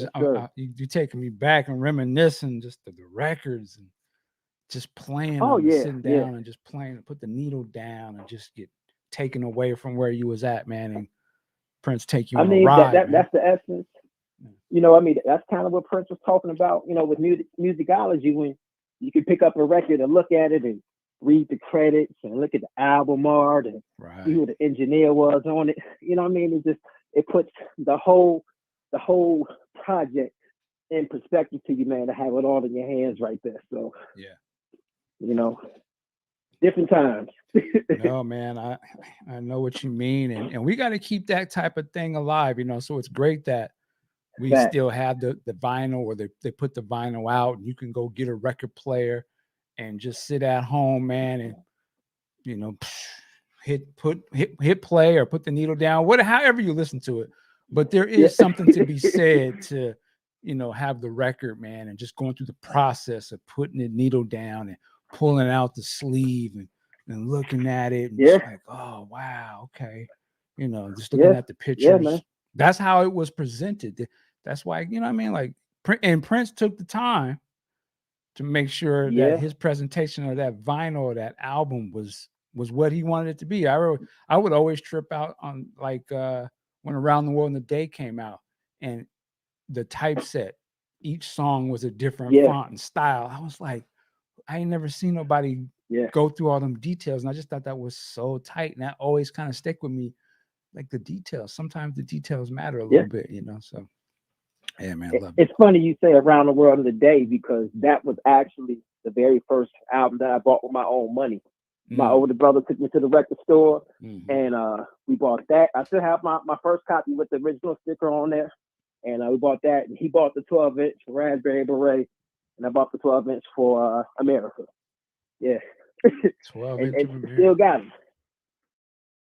you taking me back and reminiscing just the records and just playing. Sitting down and just playing and put the needle down and just get taken away from where you was at, man. And Prince take you on a ride. That's the essence. I mean, that's kind of what Prince was talking about. With musicology, when you can pick up a record and look at it and read the credits and look at the album art and see who the engineer was on it. You know what I mean? It puts the whole project in perspective to you, man, to have it all in your hands right there. So different times. No, man, I know what you mean. And we got to keep that type of thing alive, so it's great that we still have the vinyl, or they put the vinyl out and you can go get a record player and just sit at home, man, and hit play or put the needle down, however you listen to it. But there is something to be said to, have the record, man, and just going through the process of putting the needle down and pulling out the sleeve and looking at it and just like, oh wow, okay, just looking at the pictures. Man. That's how it was presented. That's why, what I mean, like, and Prince took the time to make sure that his presentation of that vinyl or that album was what he wanted it to be. I would always trip out on when Around the World in a Day came out and the typeset, each song was a different font and style. I was like, I ain't never seen nobody go through all them details. And I just thought that was so tight. And that always kind of stick with me, like the details. Sometimes the details matter a little bit, so. Yeah, man. It's funny you say Around the World in a Day, because that was actually the very first album that I bought with my own money. My older brother took me to the record store and we bought that. I still have my first copy with the original sticker on there. And we bought that. And he bought the 12-inch for Raspberry Beret. And I bought the 12-inch for America. Yeah. 12-inch and still got them.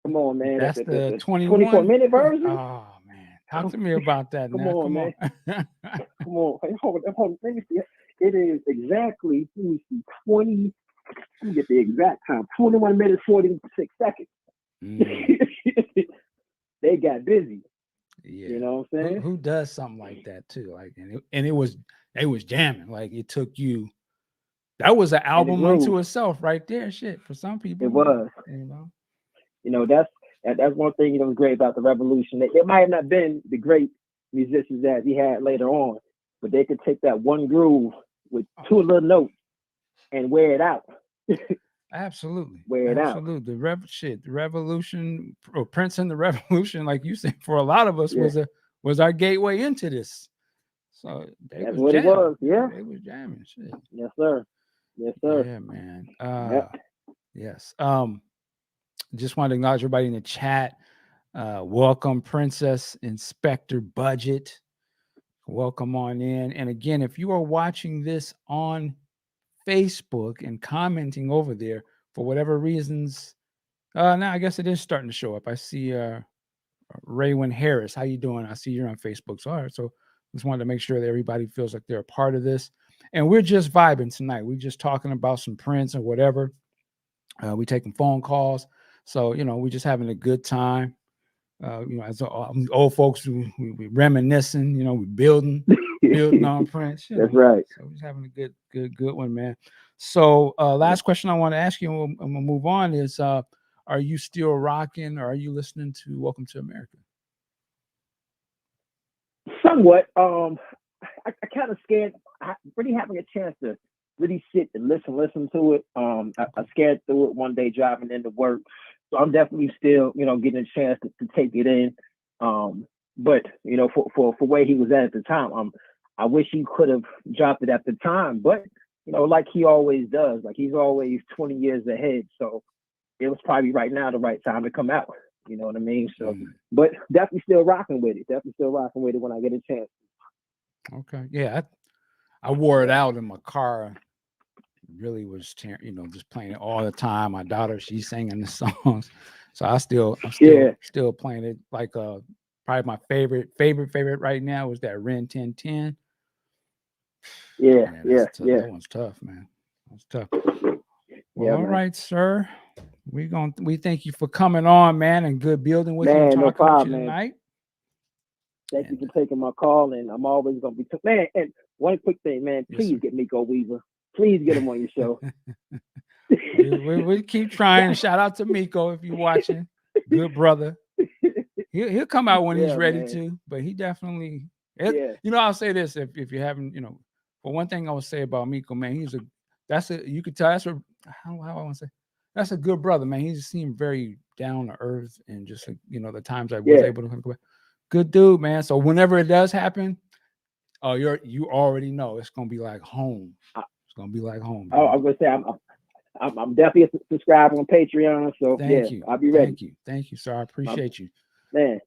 Come on, man. That's the 24-minute version? Oh, man. Talk to me about that Come now. on, Come man. on. Come on. Hey, hold on. Let me see. It is exactly 20. Let me get the exact time. 21 minutes 46 seconds. They got busy. Yeah. You know what I'm saying? Who does something like that too? Like, and it was jamming. Like, it took you. That was an album unto itself, right there. Shit, for some people, it was. You know, that's one thing was great about the Revolution. They might have not been the great musicians that he had later on, but they could take that one groove with two little notes and wear it out. Absolutely. Wear it Absolutely. The Revolution, or Prince and the Revolution, like you said, for a lot of us was our gateway into this. So that's what it was. Yeah. They was jamming. Shit. Yes, sir. Yes, sir. Yeah, man. Yes. Just wanted to acknowledge everybody in the chat. Welcome, Princess Inspector Budget. Welcome on in. And again, if you are watching this on Facebook and commenting over there for whatever reasons, now I guess it is starting to show up. I see Raywin Harris. How you doing? I see you're on Facebook. So all right, so just wanted to make sure that everybody feels like they're a part of this. And we're just vibing tonight. We're just talking about some Prince or whatever. We taking phone calls. So, we're just having a good time. As old folks, we reminiscing, we building on Prince. That's right. So we're just having a good one, man. So last question I want to ask you, and we'll move on, is are you still rocking, or are you listening to Welcome to America? Somewhat. I kind of scared, really having a chance to really sit and listen to it. I scared through it one day driving into work. So I'm definitely still, getting a chance to take it in. But for where he was at the time, I wish he could have dropped it at the time. But like he always does, like he's always 20 years ahead. So it was probably right now the right time to come out. You know what I mean? So, but definitely still rocking with it. Definitely still rocking with it when I get a chance. Okay, yeah, I wore it out in my car. Really was just playing it all the time. My daughter, she's singing the songs, so I'm still playing it. Like probably my favorite right now is that Ren 1010. Yeah. That one's tough, man. That's tough. Well, all right, sir. We thank you for coming on, man, and good building with you and talking no problem, with you tonight. Thank you for taking my call, and I'm always gonna be man. And one quick thing, man, please get Miko Weaver. Please get him on your show. we keep trying. Shout out to Miko if you're watching. Good brother. He'll come out when he's ready to, but he definitely. I'll say this: if you haven't, for one thing, I would say about Miko, man, you could tell how I want to say, that's a good brother, man. He just seemed very down to earth, and just the times I was able to come back. Good dude, man. So whenever it does happen, you already know it's gonna be like home. It's gonna be like home. I was gonna say I'm definitely subscribed on Patreon. So thank you. I'll be ready. Thank you, sir. I appreciate you. Man,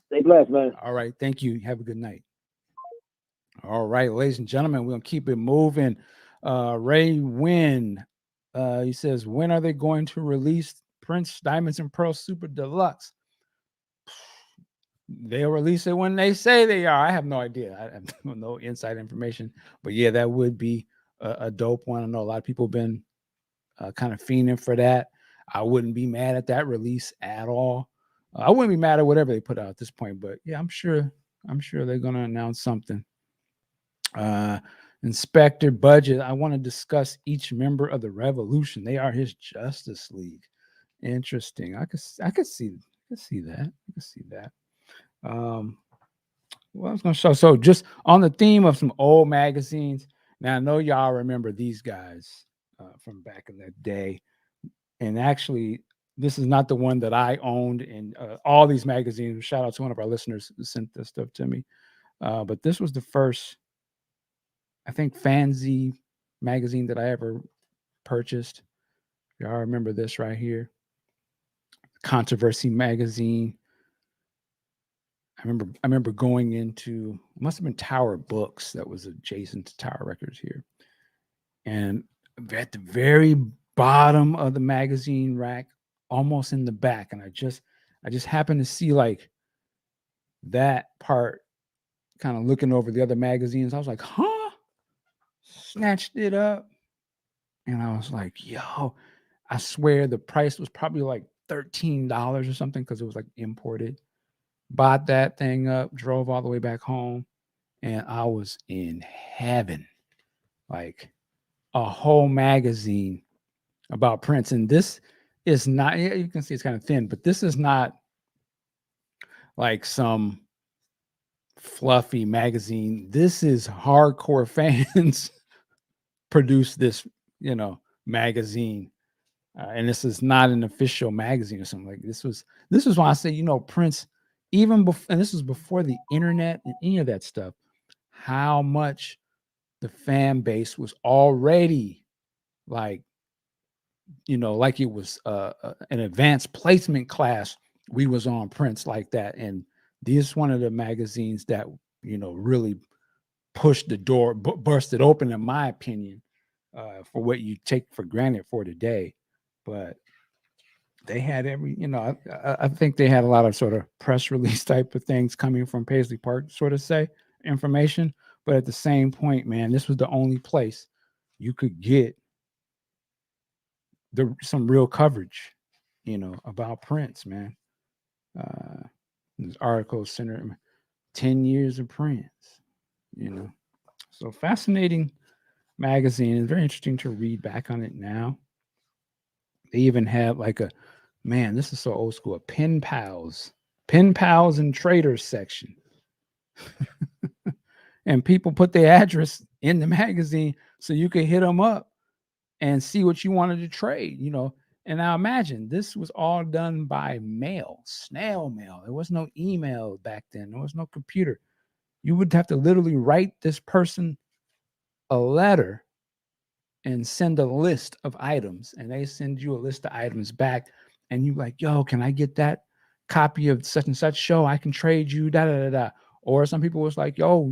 stay blessed, man. All right, thank you. Have a good night. All right, ladies and gentlemen, we're gonna keep it moving. Ray Wynn, he says, when are they going to release Prince Diamonds and Pearls Super Deluxe? They'll release it when they say they are. I have no idea. I have no inside information. But yeah, that would be a dope one. I know a lot of people have been kind of fiending for that. I wouldn't be mad at that release at all. I wouldn't be mad at whatever they put out at this point. But yeah, I'm sure they're going to announce something. Inspector Budget, I want to discuss each member of the Revolution. They are his Justice League. Interesting. I could see that. Well, I was going to show. So just on the theme of some old magazines. Now, I know y'all remember these guys from back in the day. And actually, this is not the one that I owned in all these magazines. Shout out to one of our listeners who sent this stuff to me. But this was the first, I think, fanzine magazine that I ever purchased. Y'all remember this right here. Controversy magazine. I remember going into, it must have been Tower Books that was adjacent to Tower Records here. And at the very bottom of the magazine rack, almost in the back, and I just happened to see like that part, kind of looking over the other magazines, I was like, huh? Snatched it up. And I was like, yo, I swear the price was probably like $13 or something because it was like imported. Bought that thing up, drove all the way back home, and I was in heaven. Like a whole magazine about Prince. And this is not, you can see it's kind of thin, but this is not like some fluffy magazine. This is hardcore fans produce this, magazine. And this is not an official magazine or something. Like this was why I say, Prince, even before, and this was before the internet and any of that stuff, how much the fan base was already like, like it was an advanced placement class. We was on Prince like that. And this is one of the magazines that, really pushed the door, busted open, in my opinion, for what you take for granted for today. But they had I think they had a lot of sort of press release type of things coming from Paisley Park, sort of say information. But at the same point, man, this was the only place you could get some real coverage, about Prince, man. This article centered 10 years of Prince, So fascinating magazine. It's very interesting to read back on it now. They even have like this is so old school, a pen pals and traders section. And people put their address in the magazine so you could hit them up and see what you wanted to trade, And now imagine this was all done by mail, snail mail. There was no email back then. There was no computer. You would have to literally write this person a letter and send a list of items, and they send you a list of items back, and you like, yo, can I get that copy of such and such show? I can trade you, da da da da. Or some people was like, yo,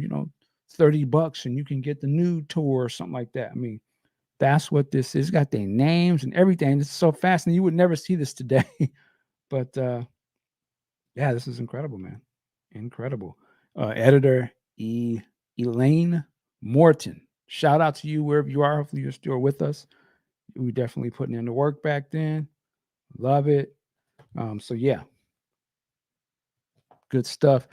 $30 and you can get the nude tour or something like that. I mean, that's what this is. It's got their names and everything. It's so fascinating. You would never see this today. But yeah, this is incredible, man. Incredible. Editor Elaine Morton. Shout out to you wherever you are. Hopefully you're still with us. We definitely putting in the work back then. Love it. So yeah, good stuff.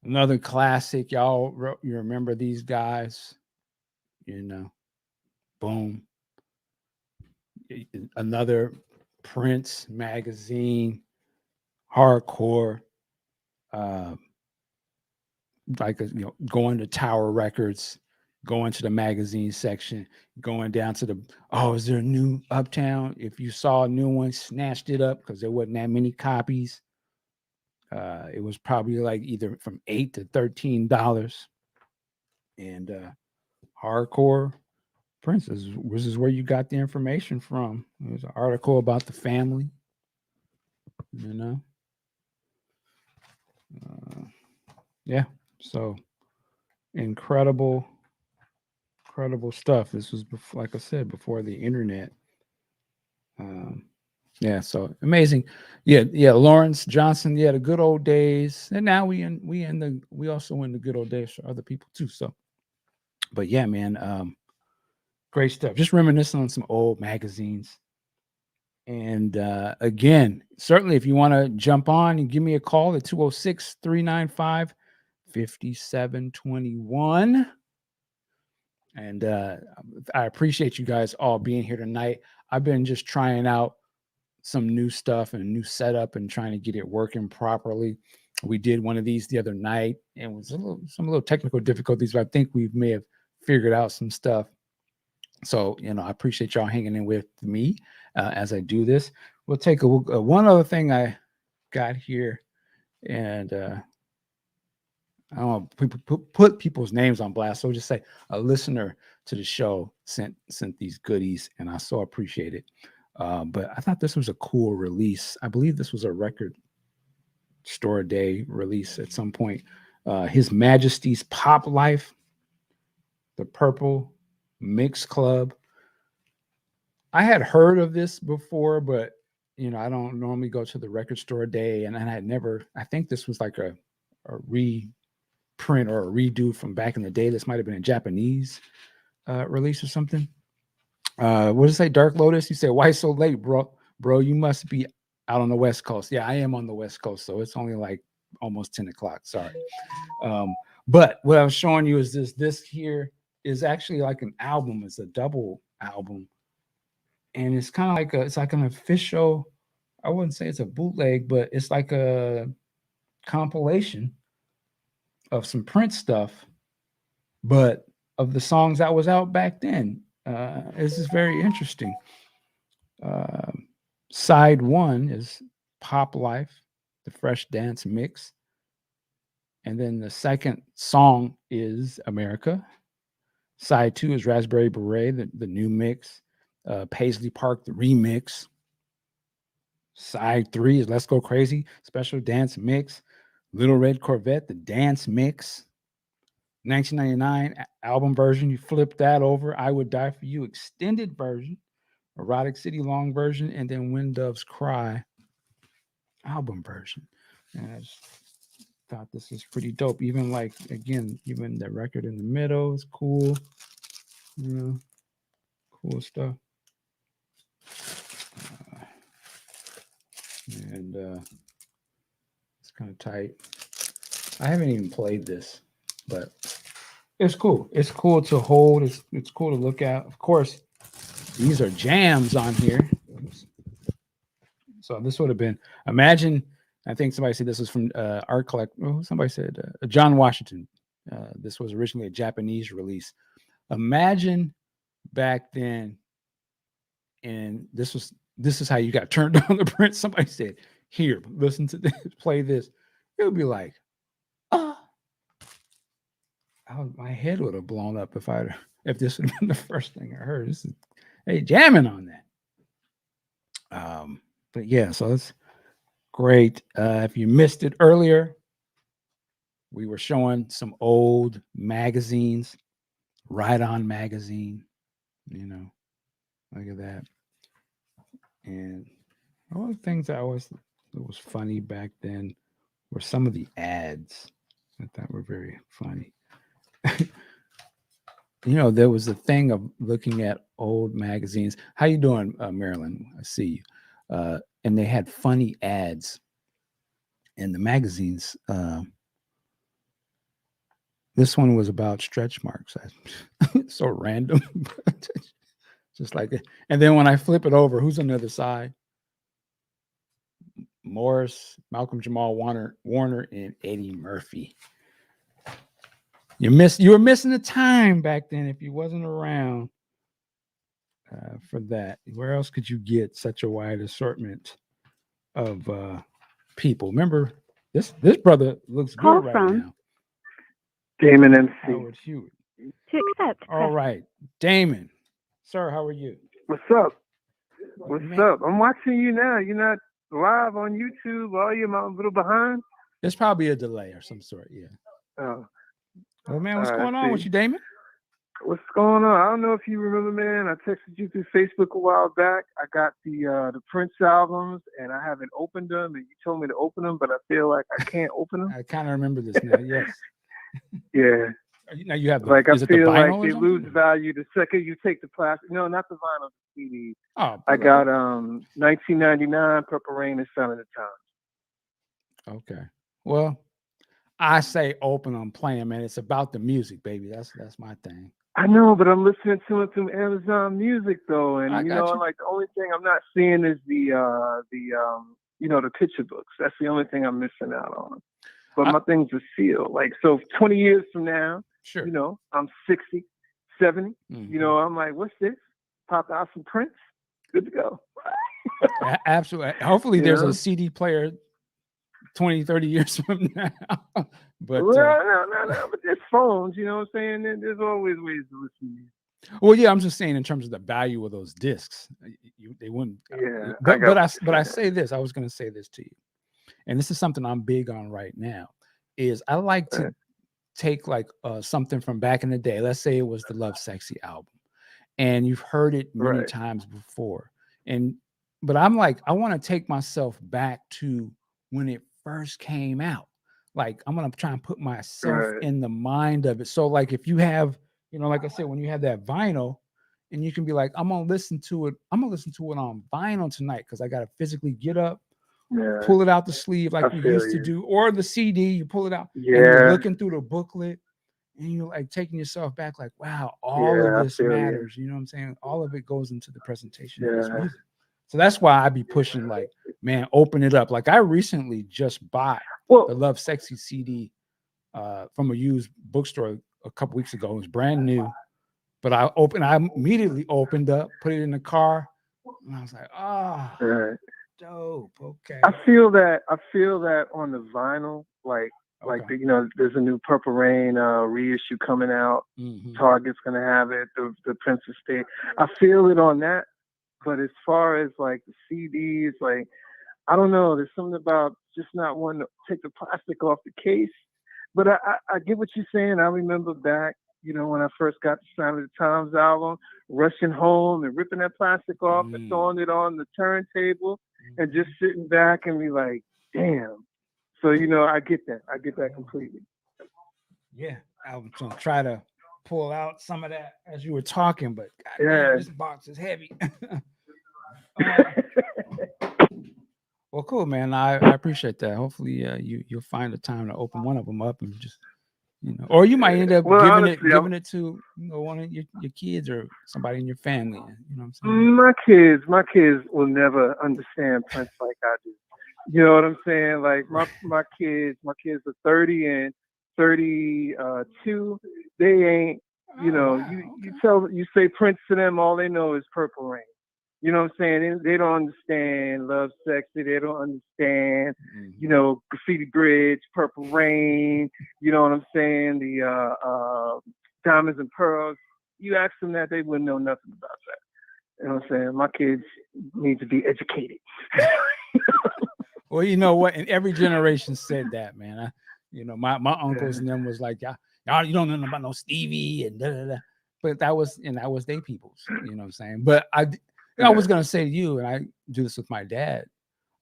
Another classic. You remember these guys, boom. Another Prince magazine, hardcore, going to Tower Records, going to the magazine section, going down to is there a new Uptown? If you saw a new one, snatched it up because there wasn't that many copies. It was probably like either from $8 to $13. And hardcore Prince, this is where you got the information from. There's an article about the family, yeah. So incredible stuff. This was before, like I said, before the internet. Yeah, so amazing. Yeah, Lawrence Johnson. Yeah, the good old days. And now we also in the good old days for other people too. So, but yeah, man, great stuff. Just reminiscing on some old magazines. And again, certainly if you want to jump on and give me a call at 206-395-5721. And I appreciate you guys all being here tonight. I've been just trying out some new stuff and a new setup and trying to get it working properly. We did one of these the other night and it was some little technical difficulties, but I think we may have figured out some stuff. So, I appreciate y'all hanging in with me as I do this. We'll take one other thing I got here, and I don't want to put people's names on blast. So just say a listener to the show sent these goodies, and I so appreciate it. But I thought this was a cool release. I believe this was a Record Store Day release at some point. His Majesty's Pop Life, the Purple Mix Club. I had heard of this before, but I don't normally go to the Record Store Day, and I think this was like a reprint or a redo from back in the day. This might have been a Japanese release or something. What did it say? Dark Lotus. You said, "Why so late, bro? Bro, you must be out on the West Coast." Yeah, I am on the West Coast, so it's only like almost 10 o'clock. Sorry. But what I was showing you is this. This here is actually like an album. It's a double album, and it's kind of like it's like an official. I wouldn't say it's a bootleg, but it's like a compilation of some Prince stuff, but of the songs that was out back then. This is very interesting. Side 1 is Pop Life, the Fresh Dance Mix. And then the second song is America. Side 2 is Raspberry Beret, the new mix. Paisley Park, the remix. Side 3 is Let's Go Crazy, special dance mix. Little Red Corvette, the dance mix. 1999 album version, you flip that over. I Would Die For You extended version. Erotic City long version, and then When Doves Cry album version. And I just thought this is pretty dope. Even like, again, even the record in the middle is cool. You know, cool stuff. And it's kind of tight. I haven't even played this, but it's cool. It's cool to hold. It's cool to look at. Of course, these are jams on here. So this would have been, imagine, I think somebody said this was from Art Collect. Oh, somebody said John Washington. This was originally a Japanese release. Imagine back then, and this is how you got turned on the print. Somebody said, "Here, listen to this, play this." It would be like, my head would have blown up if this would have been the first thing I heard. They jamming on that. But yeah, so it's great. If you missed it earlier, we were showing some old magazines, Right On magazine, you know, look at that. And all the things that was funny back then were some of the ads that were very funny. You know, there was a thing of looking at old magazines. How you doing, Marilyn? I see you. And they had funny ads in the magazines. This one was about stretch marks. So random. Just like it. And then when I flip it over, who's on the other side? Morris, Malcolm Jamal Warner, and Eddie Murphy. You were missing the time back then if you wasn't around for that. Where else could you get such a wide assortment of people? Remember, this brother looks good right now. Damon MC. Howard Hewitt. To accept. All right, Damon. Sir, how are you? What's up? What's up? I'm watching you now. You're not live on YouTube. Are you? I'm a little behind. There's probably a delay or some sort. Yeah. Oh. Well, man, what's going on with you, Damon? What's going on? I don't know if you remember, man. I texted you through Facebook a while back. I got the Prince albums, and I haven't opened them. And you told me to open them, but I feel like I can't open them. I kind of remember this now. Yes. Yeah. Now you have I feel like they lose value the second you take the plastic. No, not the vinyl, the CD. Oh, I got 1999 Purple Rain and Sign of the Times. Okay. Well, I say open on playing, man. It's about the music, baby. That's my thing. I know, but I'm listening to it through Amazon Music though, and you know, like the only thing I'm not seeing is the picture books. That's the only thing I'm missing out on. But my things are sealed. Like, so 20 years from now, sure, you know, I'm 60, 70. You know, I'm like, what's this? Pop out some Prince. Good to go. Absolutely. Hopefully there's a CD player 20, 30 years from now. But no, but there's phones, you know what I'm saying? There's always ways to listen. Well, yeah, I'm just saying in terms of the value of those discs, they wouldn't. Yeah, but I say this. I was going to say this to you, and this is something I'm big on right now. Is I like to take like something from back in the day. Let's say it was the Love Sexy album, and you've heard it many times before. But I'm like, I want to take myself back to when it first came out. like I'm gonna try and put myself in the mind of it. So like if you have, like I said, when you have that vinyl, and you can be like, I'm gonna listen to it on vinyl tonight because I gotta physically get up, pull it out the sleeve like we used to do, or the CD, you pull it out and you're looking through the booklet and you're like taking yourself back, like, wow, all of this matters. You know what I'm saying? All of it goes into the presentation of this music. So that's why I be pushing, like, man, open it up. Like I recently just bought the Love Sexy CD from a used bookstore a couple weeks ago. It was brand new, but I immediately opened up, put it in the car, and I was like, dope. Okay. I feel that on the vinyl, like there's a new Purple Rain reissue coming out. Target's gonna have it. The Princess State. I feel it on that. But as far as like the CDs, like I don't know, there's something about just not wanting to take the plastic off the case. But I get what you're saying. I remember back, when I first got the Sign of the Times album, rushing home and ripping that plastic off and throwing it on the turntable and just sitting back and be like, damn. So, I get that. I get that completely. Yeah. I was going to try to pull out some of that as you were talking, but goddamn, this box is heavy. Well, cool, man. I appreciate that. Hopefully you'll find the time to open one of them up and just, or you might end up giving it to one of your kids or somebody in your family. You know what I'm saying? My kids will never understand Prince like I do. You know what I'm saying? Like my kids are 30 and 32. They ain't, you say Prince to them, all they know is Purple Rain. You know what I'm saying? They don't understand Love Sexy. They don't understand, Graffiti Bridge, Purple Rain. You know what I'm saying? The Diamonds and Pearls. You ask them that, they wouldn't know nothing about that. You know what I'm saying? My kids need to be educated. Well, you know what? And every generation said that, man. My uncles and them was like, y'all, you don't know about no Stevie and da da da. But that was their peoples. You know what I'm saying? But I was gonna say to you, and I do this with my dad.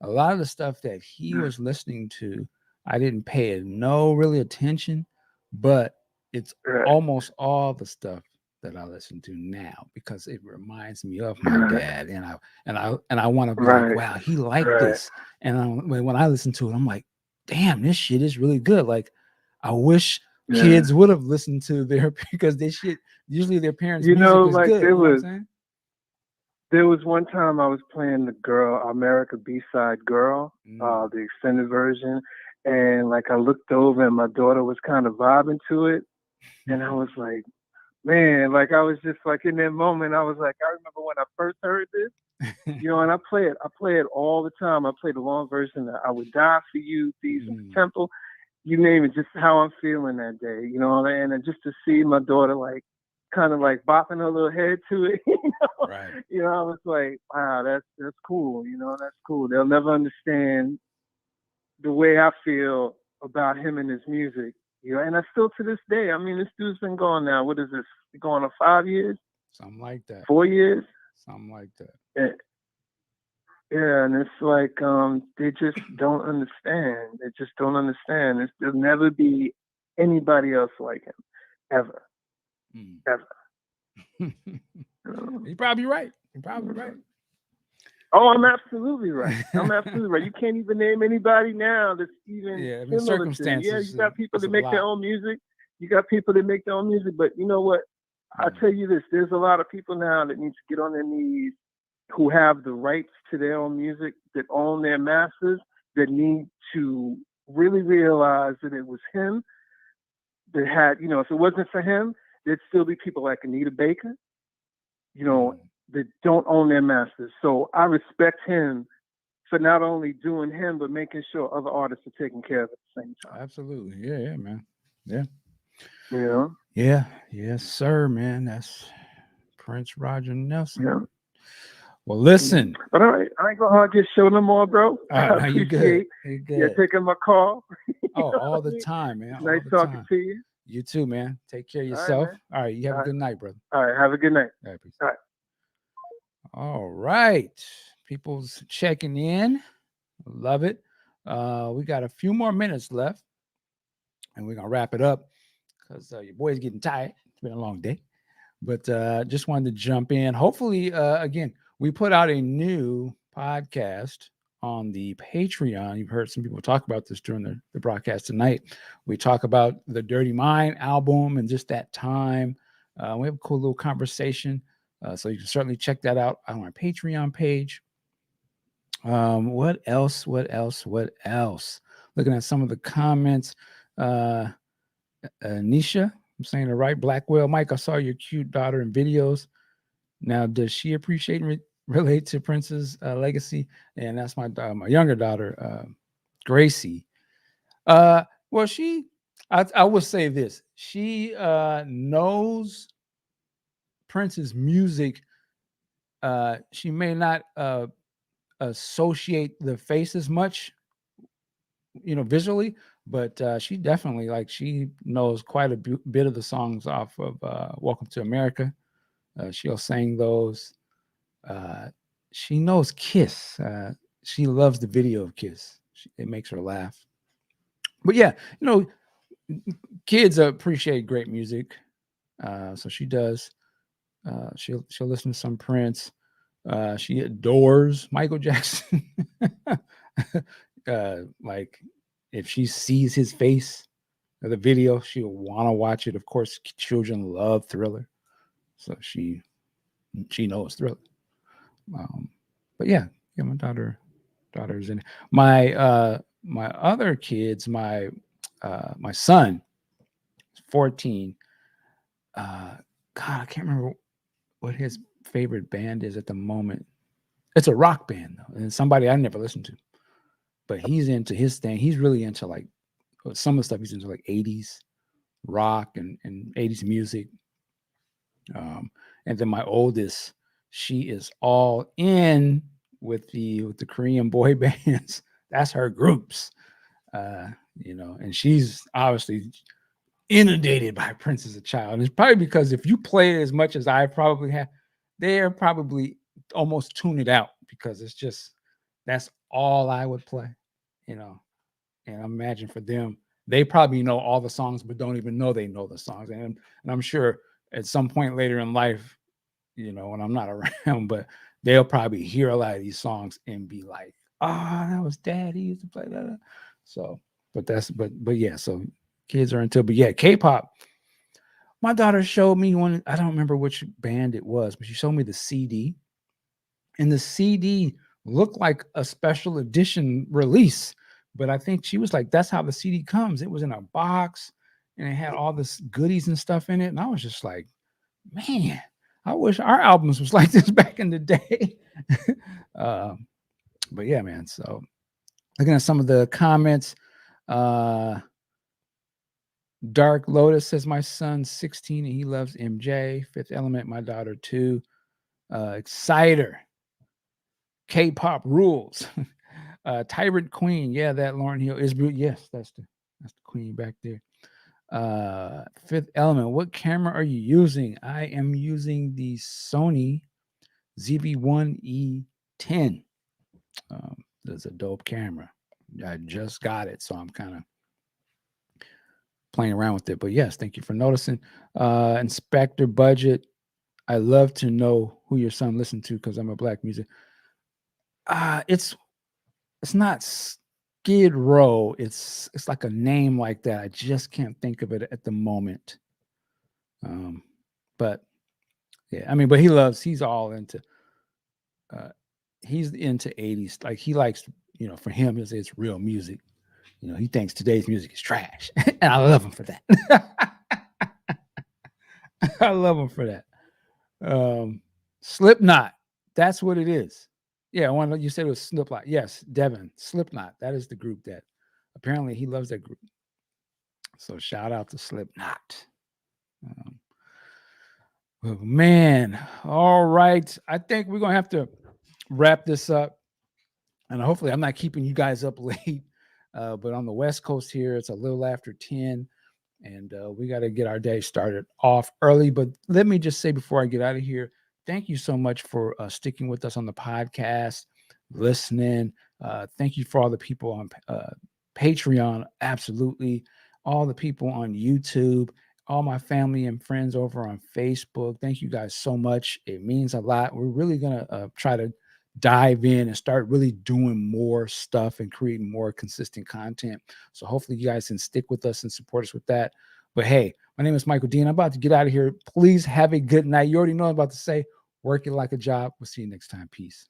A lot of the stuff that he was listening to, I didn't pay no really attention, but it's almost all the stuff that I listen to now because it reminds me of my dad, and I want to be like, wow, he liked this. And when I listen to it, I'm like, damn, this shit is really good. Like, I wish kids would have listened to because this shit usually their parents' music is like good. You know what I'm saying? There was one time I was playing the America B-side Girl, the extended version, and like I looked over and my daughter was kind of vibing to it, and I was like, man, like I was just like in that moment, I was like, I remember when I first heard this, and I play it all the time. I play the long version of I Would Die for You, Thieves in the Temple, you name it, just how I'm feeling that day, and just to see my daughter like kind of like bopping her little head to it, I was like, wow, that's cool, that's cool. They'll never understand the way I feel about him and his music, and I still to this day, I mean, this dude's been gone now, what is this, going on 5 years? Something like that. 4 years? Something like that. Yeah, and it's like they just don't understand. They just don't understand. There'll never be anybody else like him, ever. Ever. You're probably right. Oh, I'm absolutely right. You can't even name anybody now that's even similar to him. Yeah, you got people that make their own music. But you know what? I'll tell you this. There's a lot of people now that need to get on their knees who have the rights to their own music, that own their masters, that need to really realize that it was him that had, if it wasn't for him, there'd still be people like Anita Baker, that don't own their masters. So I respect him for not only doing him, but making sure other artists are taken care of at the same time. Absolutely. Yeah, man. Yeah. Yeah. Yes, sir, man. That's Prince Roger Nelson. Yeah. Well, listen. But all right, I ain't gonna get show no more, bro. I appreciate you taking my call. All the time, man. Nice talking to you. You too, man. Take care of yourself. All right, you have a good night, brother. All right, have a good night. All right, peace. All right. All right. People's checking in. Love it. We got a few more minutes left. and we're gonna wrap it up because your boy's getting tired. It's been a long day, but just wanted to jump in. Hopefully, again, we put out a new podcast on the Patreon. You've heard some people talk about this during the broadcast tonight. We talk about the Dirty Mind album and just that time. We have a cool little conversation. So you can certainly check that out on our Patreon page. What else? Looking at some of the comments. Nisha, I'm saying it right. Blackwell, Mike, I saw your cute daughter in videos. Now, does she appreciate and relate to Prince's legacy? And that's my younger daughter, Gracie. Well, I will say this. She knows Prince's music. She may not associate the face as much, visually, but she definitely, she knows quite a bit of the songs off of Welcome to America. She'll sing those. She knows Kiss. She loves the video of Kiss. It makes her laugh. But yeah, kids appreciate great music. So she does. She'll listen to some Prince. She adores Michael Jackson. Like if she sees his face or the video, she'll want to watch it. Of course, children love Thriller, so she knows Thriller. But yeah, my daughter's in it. My other kids, my son, 14. God, I can't remember what his favorite band is at the moment. It's a rock band though, and somebody I never listened to. But he's into his thing. He's really into some of the stuff he's into, like 80s rock and 80s music. And then my oldest, she is all in with the Korean boy bands. That's her groups, and she's obviously inundated by Prince as a child. And it's probably because if you play it as much as I probably have, they're probably almost tune it out because it's just, that's all I would play, and I imagine for them, they probably know all the songs, but don't even know they know the songs. And I'm sure at some point later in life, when I'm not around, but they'll probably hear a lot of these songs and be like, that was Dad. He used to play that. So, but yeah, so kids are into, but yeah, K-pop. My daughter showed me one, I don't remember which band it was, but she showed me the CD. And the CD looked like a special edition release. But I think she was like, that's how the CD comes. It was in a box and it had all this goodies and stuff in it. And I was just like, man, I wish our albums was like this back in the day. But yeah, man. So looking at some of the comments, Dark Lotus says, my son's 16 and he loves MJ. Fifth Element, my daughter too. Exciter. K-pop rules. Tyrant Queen, yeah, that Lauryn Hill is beautiful. Yes, that's the queen back there. Fifth Element, what camera are you using? I am using the Sony ZV-1E10. That's a dope camera. I just got it, so I'm kind of playing around with it. But yes, thank you for noticing. Inspector Budget, I love to know who your son listened to because I'm a black music. It's not Skid Row. It's like a name like that. I just can't think of it at the moment. But yeah, I mean, but he's all into he's into 80s. Like he likes, for him, it's real music. He thinks today's music is trash. And I love him for that. I love him for that. Slipknot, that's what it is. Yeah, one you said it was Slipknot. Yes, Devin, Slipknot. That is the group that apparently he loves that group. So shout out to Slipknot. Man, all right. I think we're gonna have to wrap this up, and hopefully I'm not keeping you guys up late. But on the West Coast here, it's a little after 10, and we got to get our day started off early. But let me just say before I get out of here, thank you so much for sticking with us on the podcast, listening. Thank you for all the people on Patreon. Absolutely. all the people on YouTube, all my family and friends over on Facebook. Thank you guys so much. It means a lot. We're really going to try to dive in and start really doing more stuff and creating more consistent content. So hopefully you guys can stick with us and support us with that. But hey, my name is Michael Dean. I'm about to get out of here. Please have a good night. You already know what I'm about to say. Work it like a job. We'll see you next time. Peace.